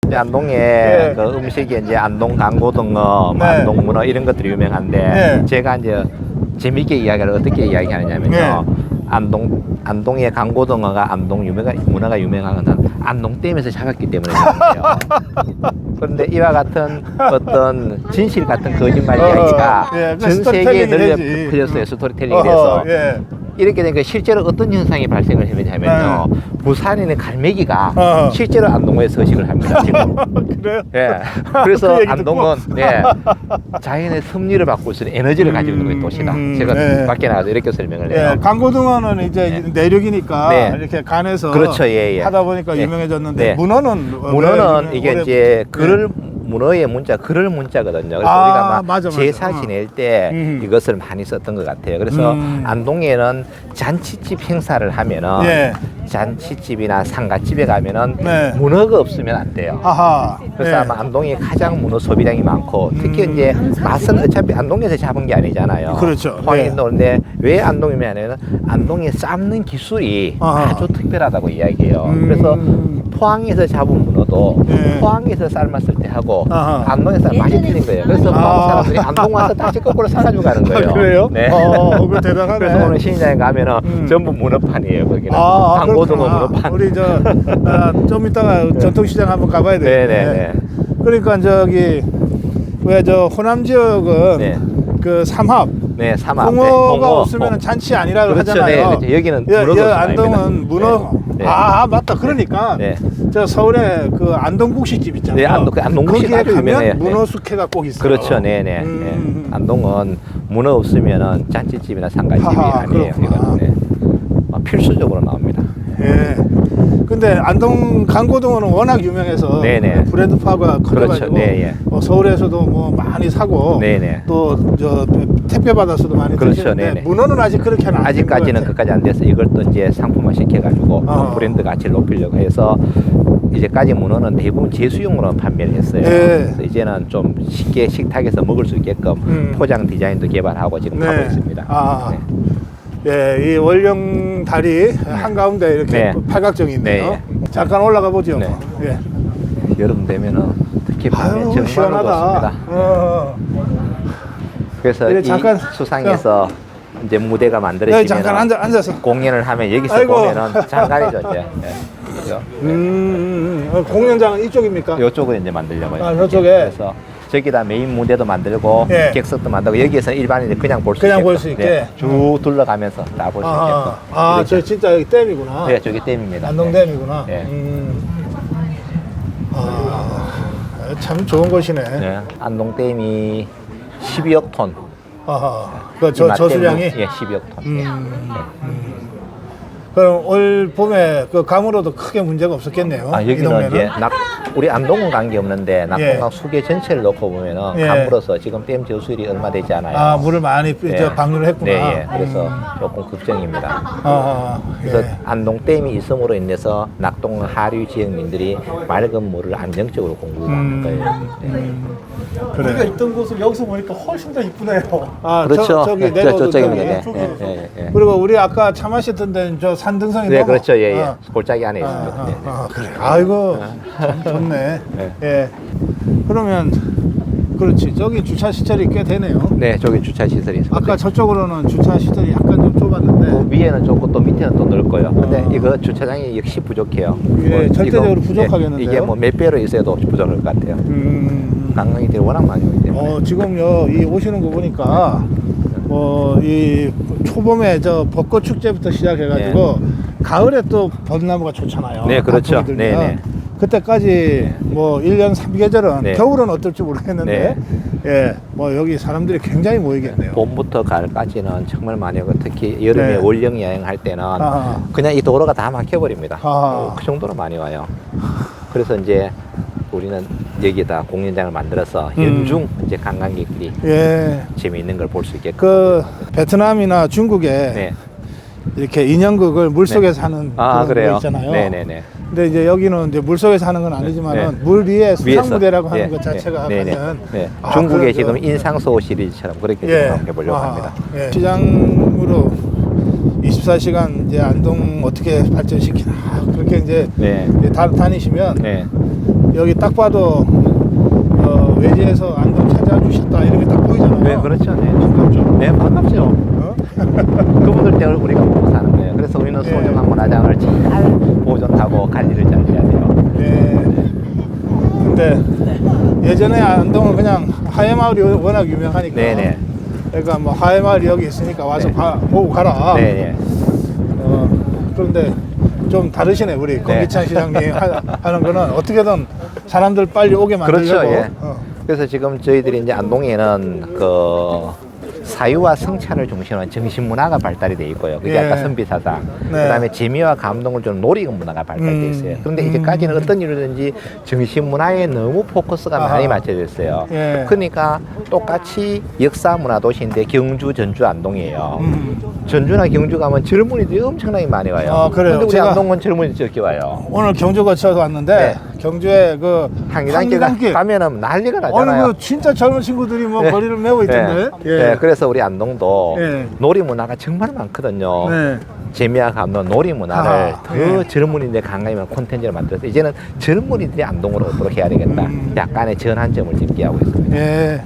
이제 안동에 네. 그 음식이 이제 안동 강고등어, 뭐 네. 안동 문어 이런 것들이 유명한데 네. 제가 이제 재밌게 이야기를 어떻게 이야기하느냐면요. 안동의 강고등어가 안동 문어가 유명한 건 안동댐에서 잡았기 때문에 그래요. 그런데 이와 같은 어떤 진실 같은 거짓말 이야기가 예, 그 전 세계에 스토리텔링이 널려 되지. 퍼졌어요. 스토리텔링이 돼서. 예. 이렇게 되니까 실제로 어떤 현상이 발생을 했느냐면요. 부산에 있는 갈매기가 어. 실제로 안동에 서식을 합니다. 지금. 그래요? 예. 그래서 그 얘기 안동은 예, 자연의 섭리를 바꿀 수 있는 에너지를 가지고 있는 도시다. 제가 예. 밖에 나가서 이렇게 설명을 해요. 예, 강고등어는 이제 내륙이니까 네. 이렇게 간에서 그렇죠, 예, 예. 하다 보니까 네. 유명해졌는데 네. 문어는 문어는 이게 오래- 이제 네. 글을 문어의 문자 글을 문자거든요. 그래서 아, 우리가 막 맞아, 맞아. 제사 지낼 때 이것을 많이 썼던 것 같아요. 그래서 안동에는 잔치집 행사를 하면은 예. 잔치집이나 상가집에 가면은 네. 문어가 없으면 안 돼요. 아하. 그래서 예. 아마 안동이 가장 문어 소비량이 많고 특히 이제 맛은 어차피 안동에서 잡은 게 아니잖아요. 그렇죠. 황인도 근데 왜 안동이냐면 안동에 삶는 기술이 아하. 아주 특별하다고 이야기해요. 그래서 포항에서 잡은 문어도 예. 포항에서 삶았을 때 하고 아하. 안동에서 맛이 틀린 거예요. 그래서 포항 사람들이 안동 와서 다시 거꾸로 사가지고 가는 거예요. 아, 그래요? 네. 그거 대단하네. 그래서 오늘 시장에 가면은 전부 문어판이에요. 거기는 그렇구나. 강고등어 문어판. 우리 좀 이따가 전통시장 한번 가봐야 되겠네. 네네네. 그러니까 저기 왜 저 호남 지역은 네. 그 삼합 네, 삼합. 홍어가 네, 없으면 잔치 아니라고 그렇죠. 하잖아요. 네, 그렇죠. 여기는 문어가 안동은 문어. 네. 아 맞다. 그러니까 네. 저 서울에 그 안동국시집 있잖아요. 네, 안동국시 거기에 아주 가면 유명해요. 문어 숙회가 꼭 있어요. 그렇죠, 네네. 네. 안동은 문어 없으면은 잔치집이나 상가집이 하하, 아니에요. 그렇구나. 이거는 네. 필수적으로 나옵니다. 예. 근데 안동 강고등어는 워낙 유명해서 네네. 브랜드 파가 커져가지고 그렇죠. 네, 예. 서울에서도 뭐 많이 사고 네네. 또 저 택배 받아서도 많이 그렇죠. 드시는데 네네. 문어는 아직 그렇게는 안 아직까지는 된 것 끝까지 안 돼서 이걸 또 이제 상품화 시켜가지고 브랜드 가치를 높이려고 해서 이제까지 문어는 대부분 제수용으로 판매를 했어요. 예. 그래서 이제는 좀 쉽게 식탁에서 먹을 수 있게끔 포장 디자인도 개발하고 지금 하고 있습니다. 아. 네. 예, 이 원령 다리 한가운데 이렇게 네. 팔각정이 있네요. 네. 잠깐 올라가 보죠. 네. 예. 여름 되면은 특히 밤에 아유, 정말로 시원하다. 좋습니다. 그래서 예, 이 잠깐, 수상에서 이제 무대가 여기 만들어지면 잠깐 앉아서. 공연을 하면 여기서 아이고. 보면은 장관이죠 이제. 네. 그죠? 공연장은 이쪽입니까? 이쪽을 이제 만들려고요. 아, 저쪽에? 그래서 저기다 메인 무대도 만들고 예. 객석도 만들고 여기에서 일반인이 그냥 볼 수 그냥 있게끔 볼수 있게? 네, 쭉 둘러가면서 다 볼 수 있게끔. 이렇게. 저 진짜 여기 댐이구나. 네, 저기 댐입니다. 안동댐이구나. 네. 참 좋은 곳이네. 네, 안동댐이 12억 톤. 아하. 이 저수량이? 예, 12억 톤. 그럼 올 봄에 그 감으로도 크게 문제가 없었겠네요. 이 여기는 동네는? 이제 우리 안동은 관계 없는데 낙동강 수계 전체를 놓고 보면은 예. 감으로서 지금 댐 저수율이 얼마 되지 않아요. 아, 물을 많이 네. 방류를 했구나. 네, 예. 그래서 조금 걱정입니다. 예. 그래서 안동댐이 있음으로 인해서 낙동 하류 지역민들이 맑은 물을 안정적으로 공급하는 거예요. 네. 그래. 우리가 있던 곳을 여기서 보니까 훨씬 더 이쁘네요. 아, 그렇죠. 저기 네, 내려오던 저쪽입니다. 저기. 네, 네, 네. 그리고 우리 아까 차 마셨던 데는 저 산등성이 네, 넘어. 그렇죠. 예, 예. 아. 골짜기 안에 있습니다. 네, 네. 그래. 아이고, 참 좋네. 네. 예. 그러면, 그렇지. 저기 주차 시설이 꽤 되네요. 네, 저기 주차 시설이 있습니다. 아까 저쪽으로는 주차 시설이 약간 좀 좁았는데. 그 위에는 좁고 또 밑에는 또 넓고요. 근데 이거 주차장이 역시 부족해요. 예, 절대적으로 이거, 부족하겠는데요? 이게 뭐 몇 배로 있어도 부족할 것 같아요. 관광객들이 워낙 많이 오기 때문에. 지금요, 이 오시는 거 보니까, 이 초봄에 저 벚꽃 축제부터 시작해가지고, 가을에 또 벚나무가 좋잖아요. 네, 그렇죠. 단풍이 들면. 네, 네. 그때까지 뭐 1년 3계절은 네. 겨울은 어떨지 모르겠는데, 예, 뭐 여기 사람들이 굉장히 모이겠네요. 봄부터 가을까지는 정말 많이 오고 특히 여름에 네. 월령 여행할 때는 아하. 그냥 이 도로가 다 막혀버립니다. 아하. 그 정도로 많이 와요. 그래서 이제 우리는 여기다 공연장을 만들어서 연중 이제 관광객들이 예. 재미있는 걸 볼 수 있게끔. 그 베트남이나 중국에 네. 이렇게 인형극을 물속에서 하는 아, 그런 그래요? 거 있잖아요. 네네네. 근데 이제 여기는 이제 물속에서 하는 건 아니지만은 네. 물 위에 수상무대라고 위에서. 하는 것 자체가 네네. 하면 네. 아, 중국의 그런 지금 저- 인상소 시리즈처럼 그렇게 예. 지금 해보려고 아, 합니다. 예. 시장으로 24시간 이제 안동 어떻게 발전시키나 그렇게 이제 네. 다니시면 네. 여기 딱 봐도 외지에서 안동 찾아주셨다 이런 게 딱 보이잖아요. 네, 그렇죠. 네. 반갑죠. 네, 반갑죠. 어? 그분들 때문에 우리가 먹고 사는 거예요. 그래서 우리는 예. 소중한 문화장을 잘 보존하고 관리를 잘 해야 돼요. 네. 근데 예전에 안동은 그냥 하회마을이 워낙 유명하니까. 네네. 그러니까 뭐 하회마을이 여기 있으니까 와서 네. 보고 가라. 네, 그런데 좀 다르시네 우리 권기찬 시장님 하는 거는 어떻게든 사람들 빨리 오게 만들려고. 그렇죠. 예. 그래서 지금 저희들이 이제 안동에는 그 사유와 성찬을 중심으로 한 정신 문화가 발달이 돼 있고요. 그게 예. 아까 선비사상. 네. 그다음에 재미와 감동을 주는 놀이극 문화가 발달돼 있어요. 그런데 이제까지는 어떤 이유든지 정신 문화에 너무 포커스가 아하. 많이 맞춰져 있어요. 예. 그러니까 똑같이 역사 문화 도시인데 경주, 전주, 안동이에요. 전주나 경주 가면 젊은이들이 엄청나게 많이 와요. 아, 그래요? 근데 우리 제가 안동은 젊은이들이 적게 와요. 오늘 경주 거쳐서 왔는데 네. 경주에 그 한기단길 가면은 난리가 나잖아요. 어느 그 진짜 젊은 친구들이 뭐 네. 거리를 메고 있던데. 네. 네, 그래서 우리 안동도 예. 놀이 문화가 정말 많거든요. 네. 재미와 감동, 놀이 문화를 아, 더 예. 젊은이들 강하면 콘텐츠를 만들어서 이제는 젊은이들이 안동으로 오도록 해야 되겠다. 약간의 전환점을 집계하고 있습니다. 예.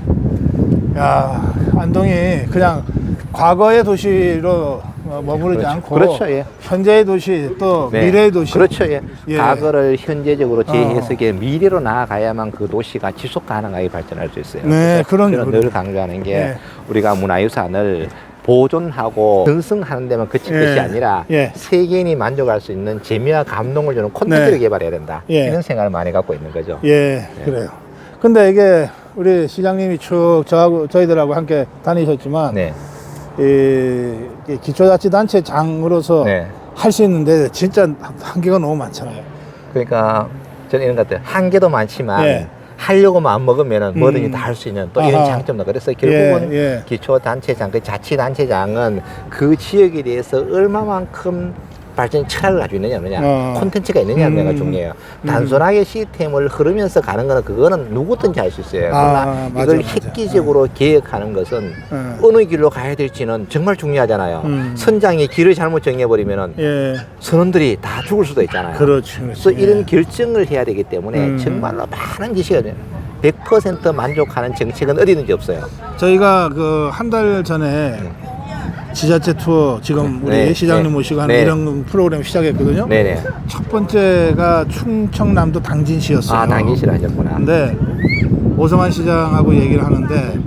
야, 안동이 그냥 과거의 도시로 머무르지 그렇죠. 않고 그렇죠, 예. 현재의 도시 또 네. 미래의 도시. 그렇죠. 예. 예. 과거를 현재적으로 재해석해 미래로 나아가야만 그 도시가 지속 가능하게 발전할 수 있어요. 네, 그래서 그런 저는 늘 강조하는 게 예. 우리가 문화유산을 보존하고 전승하는 데만 그칠 예. 것이 아니라 예. 세계인이 만족할 수 있는 재미와 감동을 주는 콘텐츠를 네. 개발해야 된다. 예. 이런 생각을 많이 갖고 있는 거죠. 예, 그래요. 근데 이게 우리 시장님이 쭉 저희들하고 함께 다니셨지만 네. 이 기초자치단체장으로서 네. 할 수 있는데 진짜 한계가 너무 많잖아요. 그러니까 저는 이런 것 같아요. 한계도 많지만 예. 하려고 마음 먹으면 뭐든지 다 할 수 있는 또 이런 아하. 장점도 그래서 결국은 예, 예. 기초단체장, 그 자치단체장은 그 지역에 대해서 얼마만큼 발전 철학을 가지고 있느냐 없느냐 콘텐츠가 있느냐가 내가 중요해요. 단순하게 시스템을 흐르면서 가는 거는 그거는 누구든지 할 수 있어요. 그러나 맞아, 이걸 맞아. 획기적으로 계획하는 것은 어느 길로 가야 될지는 정말 중요하잖아요. 선장이 길을 잘못 정해버리면 예, 선원들이 다 죽을 수도 있잖아요. 그렇죠. 그래서 이런 결정을 해야 되기 때문에 정말로 많은 지시가 돼요. 100% 만족하는 정책은 어디든지 없어요. 저희가 그 한 달 전에 지자체 투어 지금 우리 네, 시장님 네. 모시고 하는 네. 이런 프로그램 시작했거든요. 네네. 첫 번째가 충청남도 당진시였어요. 아, 당진시를 하셨구나. 근데 오성환 시장하고 얘기를 하는데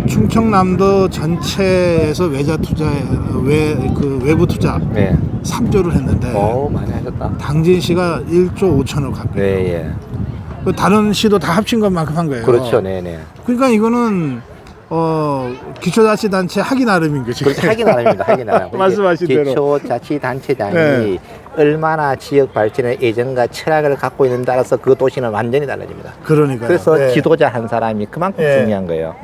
충청남도 전체에서 외자 투자 외부 투자 네. 3조를 했는데 많이 하셨다. 당진시가 1조 5천억 가까이. 네, 예. 그 다른 시도 다 합친 것만큼 한 거예요. 그렇죠, 네네. 그러니까 이거는 기초자치단체 하기 나름인 거지. 그렇게 하긴 나름입니다. 하긴 나름. 말씀하신 대로. 기초자치단체장이 네. 얼마나 지역 발전의 애정과 철학을 갖고 있는 따라서 그 도시는 완전히 달라집니다. 그러니까요. 그래서 네. 지도자 한 사람이 그만큼 예. 중요한 거예요.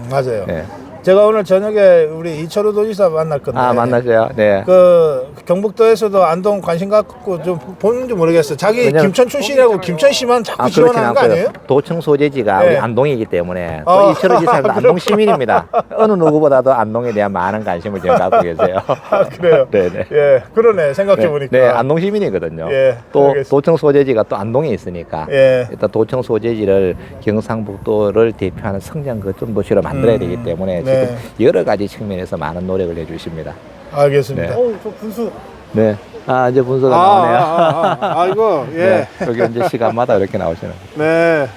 맞아요. 네. 제가 오늘 저녁에 우리 이철우 도지사 만날 건데. 아, 만나세요. 네. 그 경북도에서도 안동 관심 갖고 좀 보는지 모르겠어요. 자기 왜냐면- 김천 출신이라고 김천시만 자꾸 그렇진 지원하는 거 않고요. 아니에요? 도청 소재지가 네. 우리 안동이기 때문에 아, 또 이철우 지사도 안동 시민입니다. 어느 누구보다도 안동에 대한 많은 관심을 지금 갖고 계세요. 아, 그래요? 네네. 예, 그러네. 생각해보니까. 네, 안동 시민이거든요. 예, 또 알겠습니다. 도청 소재지가 또 안동에 있으니까 예. 일단 도청 소재지를 경상북도를 대표하는 성장 거점 도시로 만들어야 되기 때문에 네. 지금 여러 가지 측면에서 많은 노력을 해주십니다. 알겠습니다. 네. 저 분수. 네. 아, 이제 분석가 나오네요. 아이고, 예. 네, 여기 이제 시간마다 이렇게 나오시는 거예요. 네.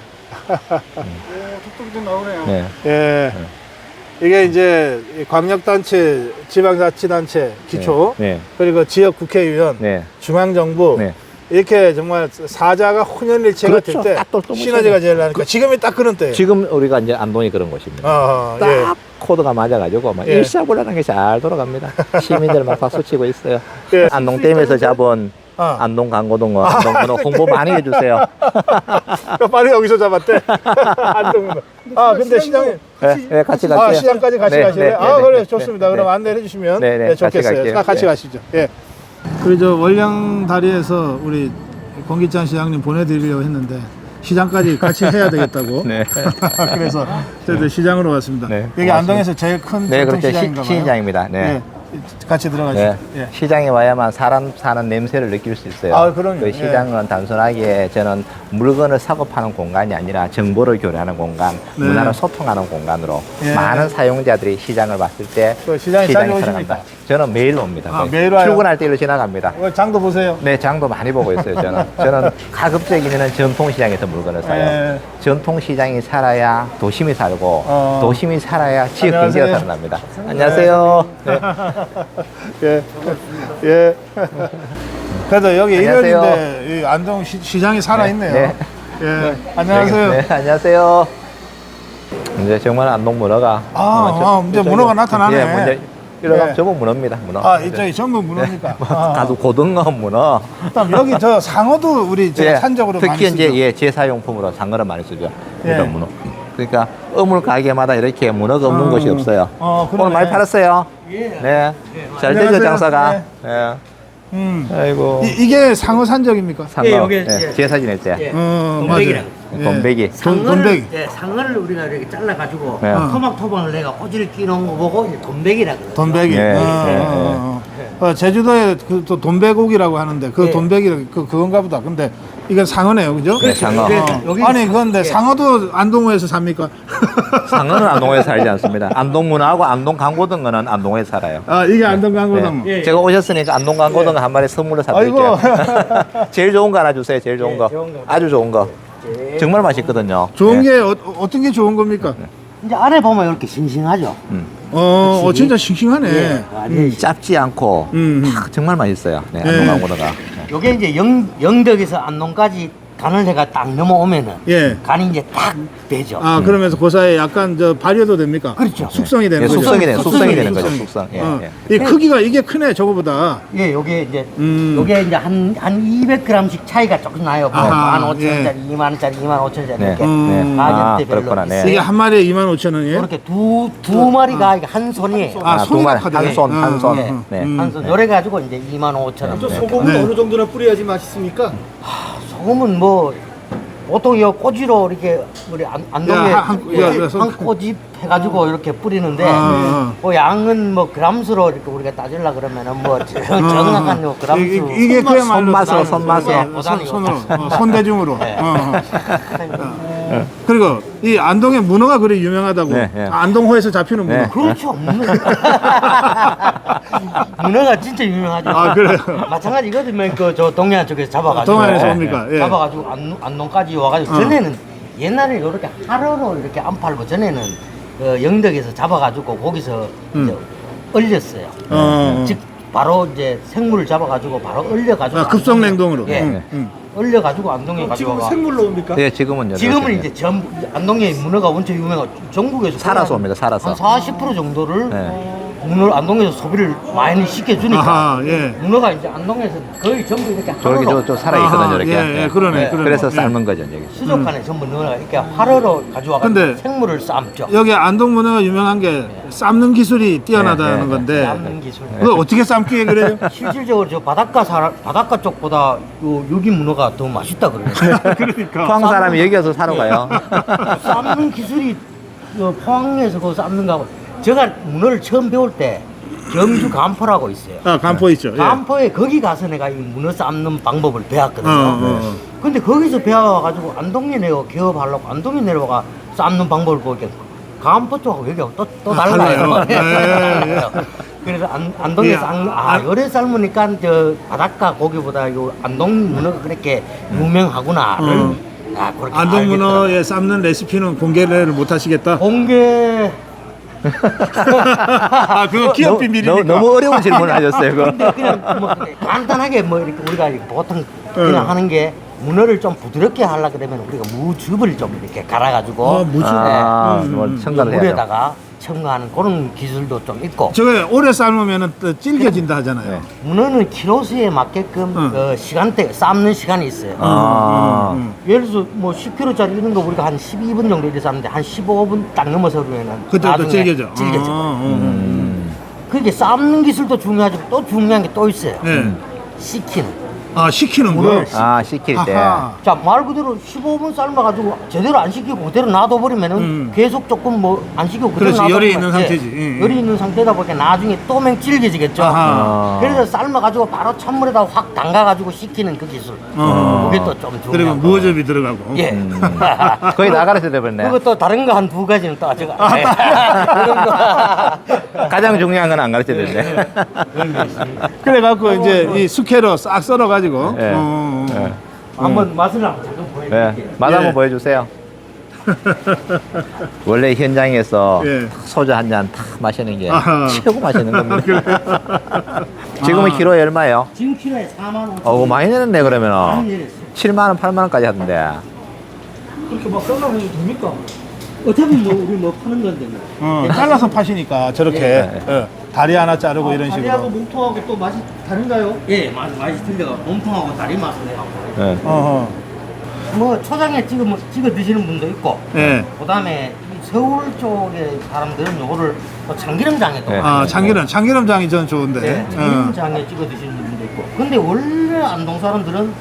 톡톡이 좀 나오네요. 네. 예. 이게 이제 광역단체, 지방자치단체 기초, 네. 그리고 지역 국회의원, 네. 중앙정부, 네. 이렇게 정말 사자가 혼연일체가 그렇죠. 될 때 딱 똘똘 시너지가 제일 나니까 지금이 딱 그런 때예요. 지금 우리가 이제 안동이 그런 곳입니다. 예. 딱 코드가 맞아가지고 막 예. 일사불란하게 잘 돌아갑니다. 시민들 막 박수 치고 있어요. 예. 안동댐에서 잡은 아. 안동 강고동어, 안동문어 홍보 많이 해주세요. 빨리 여기서 잡았대. 안동문어. 아, 근데 시장님. 네, 같이 갈게요. 아, 시장까지 같이 네, 가실래요? 네, 아, 네, 그래, 네, 좋습니다. 네, 그럼 네. 안내해 주시면 네, 네, 같이 좋겠어요. 갈게요. 같이 네. 가시죠. 예. 그리고 저 월량 다리에서 우리 권기찬 시장님 보내드리려고 했는데 시장까지 같이 해야 되겠다고. 네. 그래서 저희들 시장으로 왔습니다. 네, 여기 고맙습니다. 안동에서 제일 큰 네, 그렇죠. 전통시장인가 봐요. 시장입니다. 네. 예. 같이 들어가시죠. 네. 예. 시장에 와야만 사람 사는 냄새를 느낄 수 있어요. 아, 그럼요. 그 시장은 단순하게 저는 물건을 사고 파는 공간이 아니라 정보를 교류하는 공간, 네. 문화를 소통하는 공간으로 예. 많은 사용자들이 시장을 봤을 때 그 시장에 자주 살아간다. 오십니까? 저는 매일 옵니다. 아, 거의. 매일 와요? 출근할 때 일로 지나갑니다. 장도 보세요. 네, 장도 많이 보고 있어요, 저는. 저는 가급적이면 전통시장에서 물건을 사요. 예. 전통시장이 살아야 도심이 살고, 도심이 살아야 지역 안녕하세요. 경제가 살아납니다. 안녕하세요. 네. 예. 예. 그래도 여기 안녕하세요. 일요일인데 이 안동 시장이 살아있네요. 네. 예. 안녕하세요. 네, 안녕하세요. 이제 정말 안동 문어가. 이제 문어가 나타나네. 예, 먼저 이러면 예. 전부 문어입니다, 문어. 아, 이쪽이 전부 문어입니까? 가도 고등어 문어. 그다음 여기 저 상어도 우리 저 예, 산적으로 많이 특히 쓰죠. 이제 예, 제사용품으로 상어를 많이 쓰죠. 예. 이런 문어. 그러니까 어물 가게마다 이렇게 문어가 없는 곳이 없어요. 그러네. 오늘 많이 팔았어요. 네. 잘 되죠, 안녕하세요. 장사가. 예. 아이고. 이게 상어 산적입니까? 상어. 예, 요게, 예, 예. 제사 지낼 때. 돈베기라고. 맞아요. 돈베기. 돈베기. 예, 상어를 우리가 이렇게 잘라가지고 네. 토막토막을 내가 꼬지를 끼놓은 거 보고 이제 돈베기라고 그러죠. 돈베기. 예, 어, 예, 어, 어. 제주도에 그 또 돈베고기라고 하는데 그 예. 돈베기 그건가 보다. 근데 이건 상어네요, 그죠? 네, 상어. 여기 아니 그런데 상어도 안동호에서 삽니까? 상어는 안동에 살지 않습니다. 안동문화하고 안동 강고등어는 안동에 살아요. 아 이게 안동 강고등. 네. 제가 오셨으니까 안동 강고등어 한 마리 선물로 사드릴게요. 제일 좋은 거 하나 주세요. 제일 좋은 거. 아주 좋은 거. 정말 맛있거든요. 좋은 네. 게 어떤 게 좋은 겁니까? 이제 안에 보면 이렇게 싱싱하죠. 진짜 싱싱하네. 예. 짭지 않고 정말 맛있어요. 네, 네. 안동 강고등어가. 요게 이제 영덕에서 안동까지 간을 해가 딱 넘어오면은 예. 간이 이제 딱 되죠. 아 그러면서 그 사이에 약간 저 발효도 됩니까? 그렇죠. 숙성이 되는 예, 거죠. 숙성이 되는 거죠. 숙성. 예, 예. 이 크기가 이게 크네 저거보다. 예, 요게 이제 음. 이제 한 200g씩 차이가 조금 나요. 뭐 아하, 15,000원짜리, 예. 2만원짜리, 25,000원짜리 네. 이렇게 음. 가격대별로 그렇구나. 네. 이게 한 마리에 25,000원이에요? 이렇게 두 마리가 이게 한 손이에요. 아, 두 마리, 손이나 한 손, 한 손. 예. 네. 한 손. 요래 가지고 이제 25,000원. 소금은 네. 어느 정도나 뿌려야지 맛있습니까? 소금은 뭐 보통 이 꼬지로 이렇게 우리 안동에 야, 그래서 한 꼬집 해가지고 이렇게 뿌리는데 아. 그 양은 뭐 그람수로 이렇게 우리가 따질라 그러면은 뭐 정확한 요 그람수 이게 그야말로 손맛으로, 손맛으로. 보다는 손으로 손대중으로. 네. 그리고 이 안동의 문어가 그래 유명하다고. 네, 네. 안동호에서 잡히는 문어. 네. 그렇죠. 문어가 진짜 유명하죠. 아, 그래요? 마찬가지 이거든요. 그저 동해안 쪽에서 잡아가지고 동해안에서 네, 옵니까? 예. 잡아가지고 안동까지 와가지고 전에는 옛날에 이렇게 하루로 이렇게 안 팔고 전에는 영덕에서 잡아가지고 거기서 이제 얼렸어요. 즉 바로 이제 생물을 잡아가지고 바로 얼려가지고 급속 냉동으로. 예. 얼려가지고 안동에 지금 가져가. 생물로 옵니까? 네, 지금은요. 지금은 이제 전부 안동에 문어가 엄청 유명하고 전국에서 살아서 옵니다, 살아서. 한 40% 정도를 네. 문어를 안동에서 소비를 많이 시켜주니까 아하, 예. 문어가 이제 안동에서 거의 전부 이렇게 저렇게 하루로 좀 살아있거든요, 이렇게. 예, 그러네, 네. 그러네. 그래서 예. 삶은 거죠, 여기. 수족관에 전부 문어가 이렇게 하루로 가져와가지고 근데 생물을 삶죠. 여기 안동 문어가 유명한 게 삶는 기술이 뛰어나다는 네, 네, 건데 삶는 기술. 그거 어떻게 삶기에 그래요? 실질적으로 저 바닷가 쪽보다 요 여기 문어가 더 맛있다 그래요. 그러니까 포항 사람이 여기 와서 사러 가요. 삶는 기술이 포항에서 그 삶는 거하고 제가 문어를 처음 배울 때 경주 간포라고 있어요. 간포 있죠. 예. 간포에 거기 가서 내가 이 문어 삶는 방법을 배웠거든요. 어. 근데 거기서 배워가지고 안동에 내가 기업하려고 안동에 내려가 삶는 방법을 보니까 간포 쪽하고 여기하고 또 달라요. 달라요. 예, 그래서 안동에 예, 요래 삶으니까 저 바닷가 고기보다 요 안동 문어가 그렇게 유명하구나를 그렇게 안동 알겠더라고요. 문어에 삶는 레시피는 공개를 못 하시겠다. 공개 그거 기업 비밀이니까. 너무 어려운 질문을 하셨어요, 그거. 근데 그냥 뭐 간단하게 뭐 이렇게 우리가 보통 그냥 하는 게 문어를 좀 부드럽게 하려 그러면 우리가 무즙을 좀 이렇게 갈아가지고 무즙. 뭐 첨가를 해야죠. 물에다가 첨가하는 그런 기술도 좀 있고 저게 오래 삶으면은 또 질겨진다 하잖아요. 네. 문어는 키로수에 맞게끔 시간대 삶는 시간이 있어요. 예를 들어서 뭐 10kg짜리 이런 거 우리가 한 12분 정도 이렇게 삶는데 한 15분 딱 넘어서 그러면은 그때 또 질겨져. 질겨져. 그게 삶는 기술도 중요하지만 또 중요한 게 또 있어요. 네. 식히는. 식히는 거. 물을 식힐 때. 아하. 자, 말 그대로 15분 삶아가지고 제대로 안 식히고 그대로 놔둬버리면은 계속 조금 뭐 안 식히고 그대로 그렇지, 열이 있는 놔둬버리면, 상태지. 열이 있는 상태다 보니까 나중에 또맹 질겨지겠죠. 아하. 그래서 삶아가지고 바로 찬물에다 확 담가가지고 식히는 그 기술. 그게 또 좀 중요하고. 그리고 무어즙이 들어가고. 예. 거의 다 가르쳐 드렸네. 그것도 다른 거 한 두 가지는 또 아직 그런 거. 가장 중요한 건 안 가르쳐 드렸네. 그런 게 있습니다. 그래갖고 이제 이 숙회로 싹 썰어가지고. 네. 네. 한번 맛을 한번 잠깐 보여드릴게요. 네. 맛 한번 예. 보여주세요. 원래 현장에서 예. 소주 한 잔 탁 마시는 게 아하. 최고 맛있는 겁니다. 지금은 키로에 얼마예요? 지금 키로에 4만 원. 많이 내렸네, 그러면은. 많이 내렸어요. 7만원, 8만원까지 하던데. 그렇게 막 썰어내도 됩니까? 어차피 뭐 우리 뭐 파는 건데 뭐. 잘라서 파시니까 저렇게 네. 다리 하나 자르고 이런 다리하고 식으로. 몸통하고 또 맛이 다른가요? 예, 맛이 틀려가. 몸통하고 다리 맛을 내갖고. 네. 뭐 초장에 찍어 드시는 분도 있고. 예. 그다음에 이 서울 쪽에 사람들은 요거를 뭐 참기름장에 또. 네. 참기름장이 전 좋은데. 네, 참기름장에 찍어 드시는 분도 있고. 근데 원래 안동 사람들은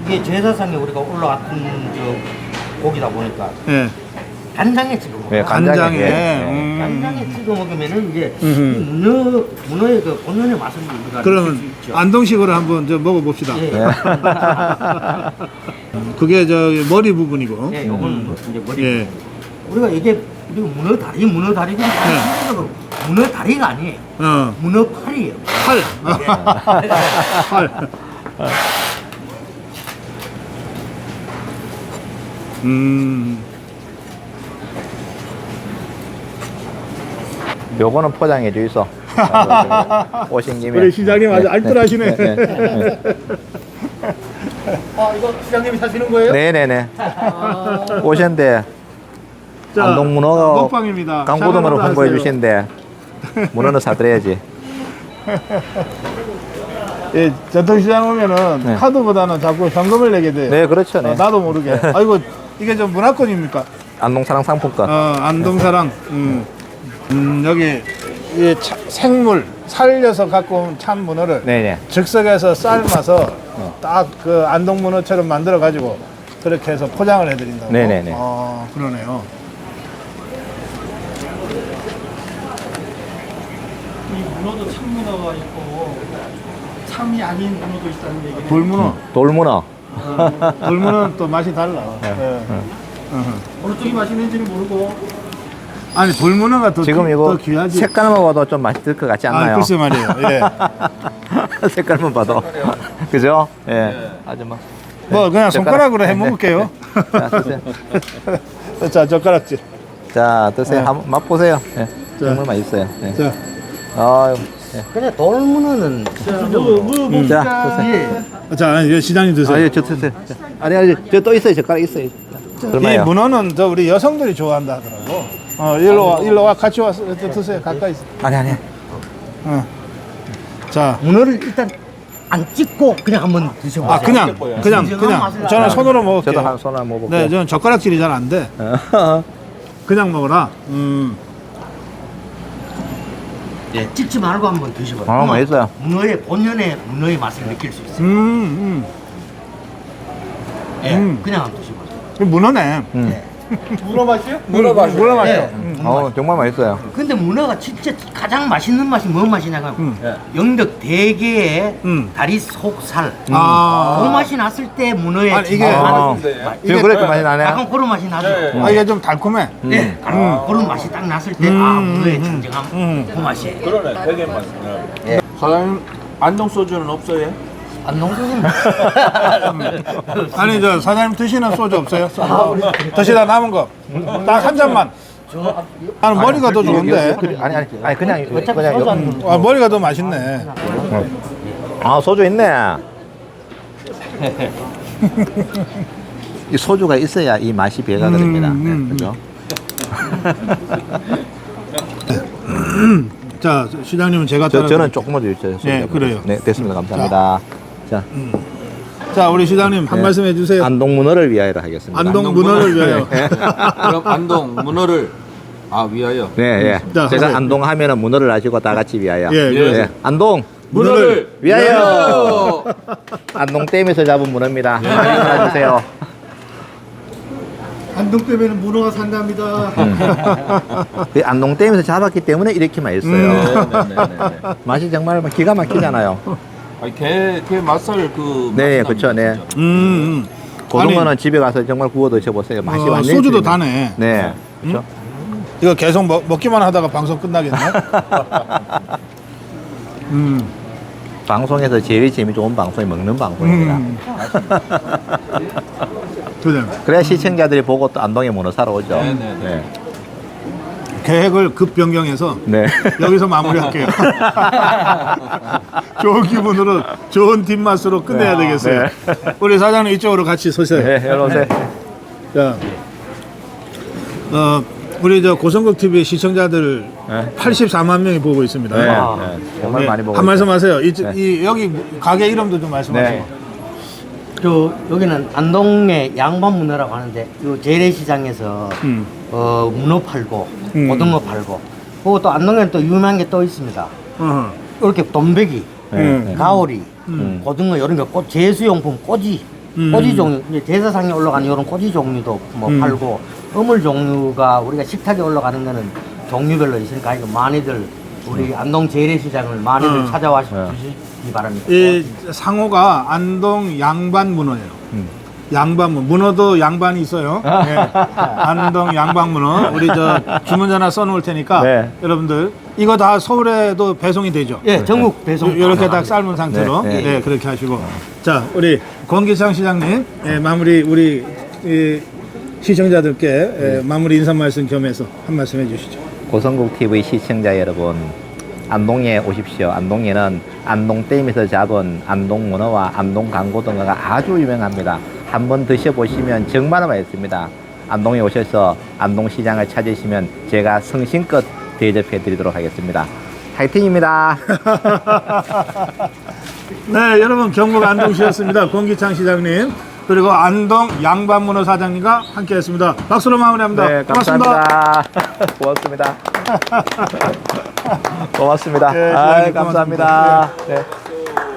이게 제사상에 우리가 올라갔던 저 고기다 보니까 예. 간장에 찍어 먹어요. 네, 간장에. 네. 간장에 찍어 먹으면은 이제 이 문어의 그 본연의 맛을 우리가 느낄 수 그러면 있죠. 안동식으로 한번 저 먹어봅시다. 예. 그게 저 머리 부분이고. 예, 요거는 이제 머리. 예. 우리가 이게 우리가 문어 다리고 문어 다리가 아니에요. 문어 팔이에요. 팔. 팔. 요거는 포장해 주이소. 오신 김에. 우리 시장님 아주 알뜰하시네. 이거 시장님이 사시는 거예요? 네네네. 오신데 자, 안동 문어가 먹방입니다. 강고등어로 샤브라도 홍보해 하세요. 주신데 문어는 사드려야지. 예, 전통시장 오면은 네. 카드보다는 자꾸 현금을 내게 돼. 네, 그렇죠. 네. 나도 모르게. 아이고, 이게 좀 문화권입니까? 안동사랑 상품권. 안동사랑. 여기 이 생물 살려서 갖고 온 참 문어를 네네. 즉석에서 삶아서 딱 그 안동 문어처럼 만들어 가지고 그렇게 해서 포장을 해드린다고. 네네네. 그러네요. 이 문어도 참문어가 있고 참이 아닌 문어도 있다는 얘기예요. 돌문어. 돌문어. 돌문어는 또 맛이 달라. 예. 어느 쪽이 맛있는지는 모르고 아니 돌문어가 더, 지금 이거 더 귀하지. 색깔만 봐도 좀 맛있을 것 같지 않나요? 글쎄 말이에요. 예. 색깔만 봐도. 그죠? 예. 아주 막. 뭐 그냥 손가락으로 해 네, 먹을게요. 자, 드세요. 자, 젓가락질. 자, 드세요. 네. 한번 맛보세요. 예. 정말 맛있어요. 예. 자, 아유. 예. 그냥 돌문어는 자, 드세요. 자, 이제 시장님 드세요. 아, 예, 저 드세요. 자, 아니, 저 또 있어요. 젓가락 있어요. 이 얼마예요? 문어는 저 우리 여성들이 좋아한다 하더라고. 일로 와, 같이 와서 드세요. 가까이 있어. 아니. 자, 문어를 일단 안 찍고 그냥 한번 드셔보세요. 그냥 저는 손으로 먹을게요. 저도 한 손 한번 먹어볼게요. 네, 저는 젓가락질이 잘 안 돼. 그냥 먹어라. 예, 찍지 말고 한번 드셔보세요. 아, 맛있어요. 문어의 본연의 문어의 맛을 느낄 수 있어요. 예, 그냥 한번 드셔보세요. 문어네. 문어 맛이요? 문어 맛이요. 예. 정말 맛있어요. 근데 문어가 진짜 가장 맛있는 맛이 뭔 맛이냐면 영덕 대게의 다리 속살 그 맛이 났을 때 문어의 아니, 이게- 지금 그렇게 맛이 나네요. 약간 그런 맛이 나죠. 이게 좀 달콤해. 네, 그런 맛이 딱 났을 때 문어의 진정한 그 맛이에요. 그러네, 되게 맛있네. 사장님, 안동 소주는 없어요? 안동소는 아니 저 사장님 드시는 소주 없어요? 드시다 남은 거 딱 한 잔만. 나는 머리가 더 좋은데. 아니 그냥 머리가 더 맛있네. 아, 소주 있네. 이 소주가 있어야 이 맛이 배가 됩니다. 네, 그죠? 자, 시장님은 제가 따라. 저는 조금만 더 주세요. 네, 그래요. 네, 됐습니다. 감사합니다. 자, 자, 우리 시장님 한 네. 말씀 해주세요. 안동 문어를 위하여라 하겠습니다. 안동 문어를 위하여. 그럼 안동 문어를 위하여. 네, 예. 자, 제가 하세요. 안동 하면은 문어를 하시고 다 같이 위하여. 예, 네. 안동 문어를 위하여. 안동 댐에서 잡은 문어입니다. 많이 사랑해주세요. 안동 때문에는 문어가 산답니다. 그 안동 댐에서 잡았기 때문에 이렇게 맛있어요. 맛이 정말 기가 막히잖아요. 개 맛살 그. 네, 맛이 그렇죠. 네. 납니다, 진짜. 고등어는 집에 가서 정말 구워 드셔보세요. 맛이 완전히 소주도 틀립니다. 다네. 네, 그렇죠. 이거 계속 먹기만 하다가 방송 끝나겠네. 방송에서 제일 재미 좋은 방송이 먹는 방송입니다. 그래. 그래야 시청자들이 보고 또 안동에 문어 사러 오죠. 네. 계획을 급 변경해서 네. 여기서 마무리할게요. 좋은 기분으로 좋은 뒷맛으로 끝내야 되겠어요. 우리 사장님 이쪽으로 같이 서세요. 네, 일로 오세요. 자, 우리 저 고성국 TV 시청자들 네. 84만 명이 보고 있습니다. 네, 네. 정말 네, 많이 보고 한 말씀 있어요. 하세요. 여기 가게 이름도 좀 말씀하세요. 네. 여기는 안동의 양반 문어라고 하는데 요 재래시장에서 문어 팔고 고등어 팔고 그리고 또 안동에는 또 유명한 게 또 있습니다. 이렇게 돈베기, 가오리, 고등어 이런 거 제수용품 꼬지 종류 이제 제사상에 올라가는 이런 꼬지 종류도 뭐 팔고 어물 종류가 우리가 식탁에 올라가는 거는 종류별로 있으니까 이거 많이들 우리 안동 재래시장을 많이들 찾아와 주시기 바랍니다. 이 상호가 안동 양반 문어예요. 양반 문어도 양반이 있어요. 네. 안동 양반 문어. 우리 저 주문전화 써놓을 테니까 네. 여러분들 이거 다 서울에도 배송이 되죠. 예, 전국 배송 이렇게 딱 가능합니다. 삶은 상태로 네, 네, 그렇게 하시고 자 우리 권기창 시장님 마무리 우리 시청자들께 마무리 인사 말씀 겸해서 한 말씀 해주시죠. 고성국 TV 시청자 여러분, 안동에 오십시오. 안동에는 안동댐에서 잡은 안동 문어와 안동 강고등어가 아주 유명합니다. 한번 드셔보시면 정말 맛있습니다. 안동에 오셔서 안동시장을 찾으시면 제가 성심껏 대접해드리도록 하겠습니다. 화이팅입니다. 네, 여러분 경북 안동시였습니다. 권기창 시장님 그리고 안동 양반문어 사장님과 함께했습니다. 박수로 마무리합니다. 네, 고맙습니다. 감사합니다. 고맙습니다. 고맙습니다. 네, 아, 시장님 감사합니다. 네.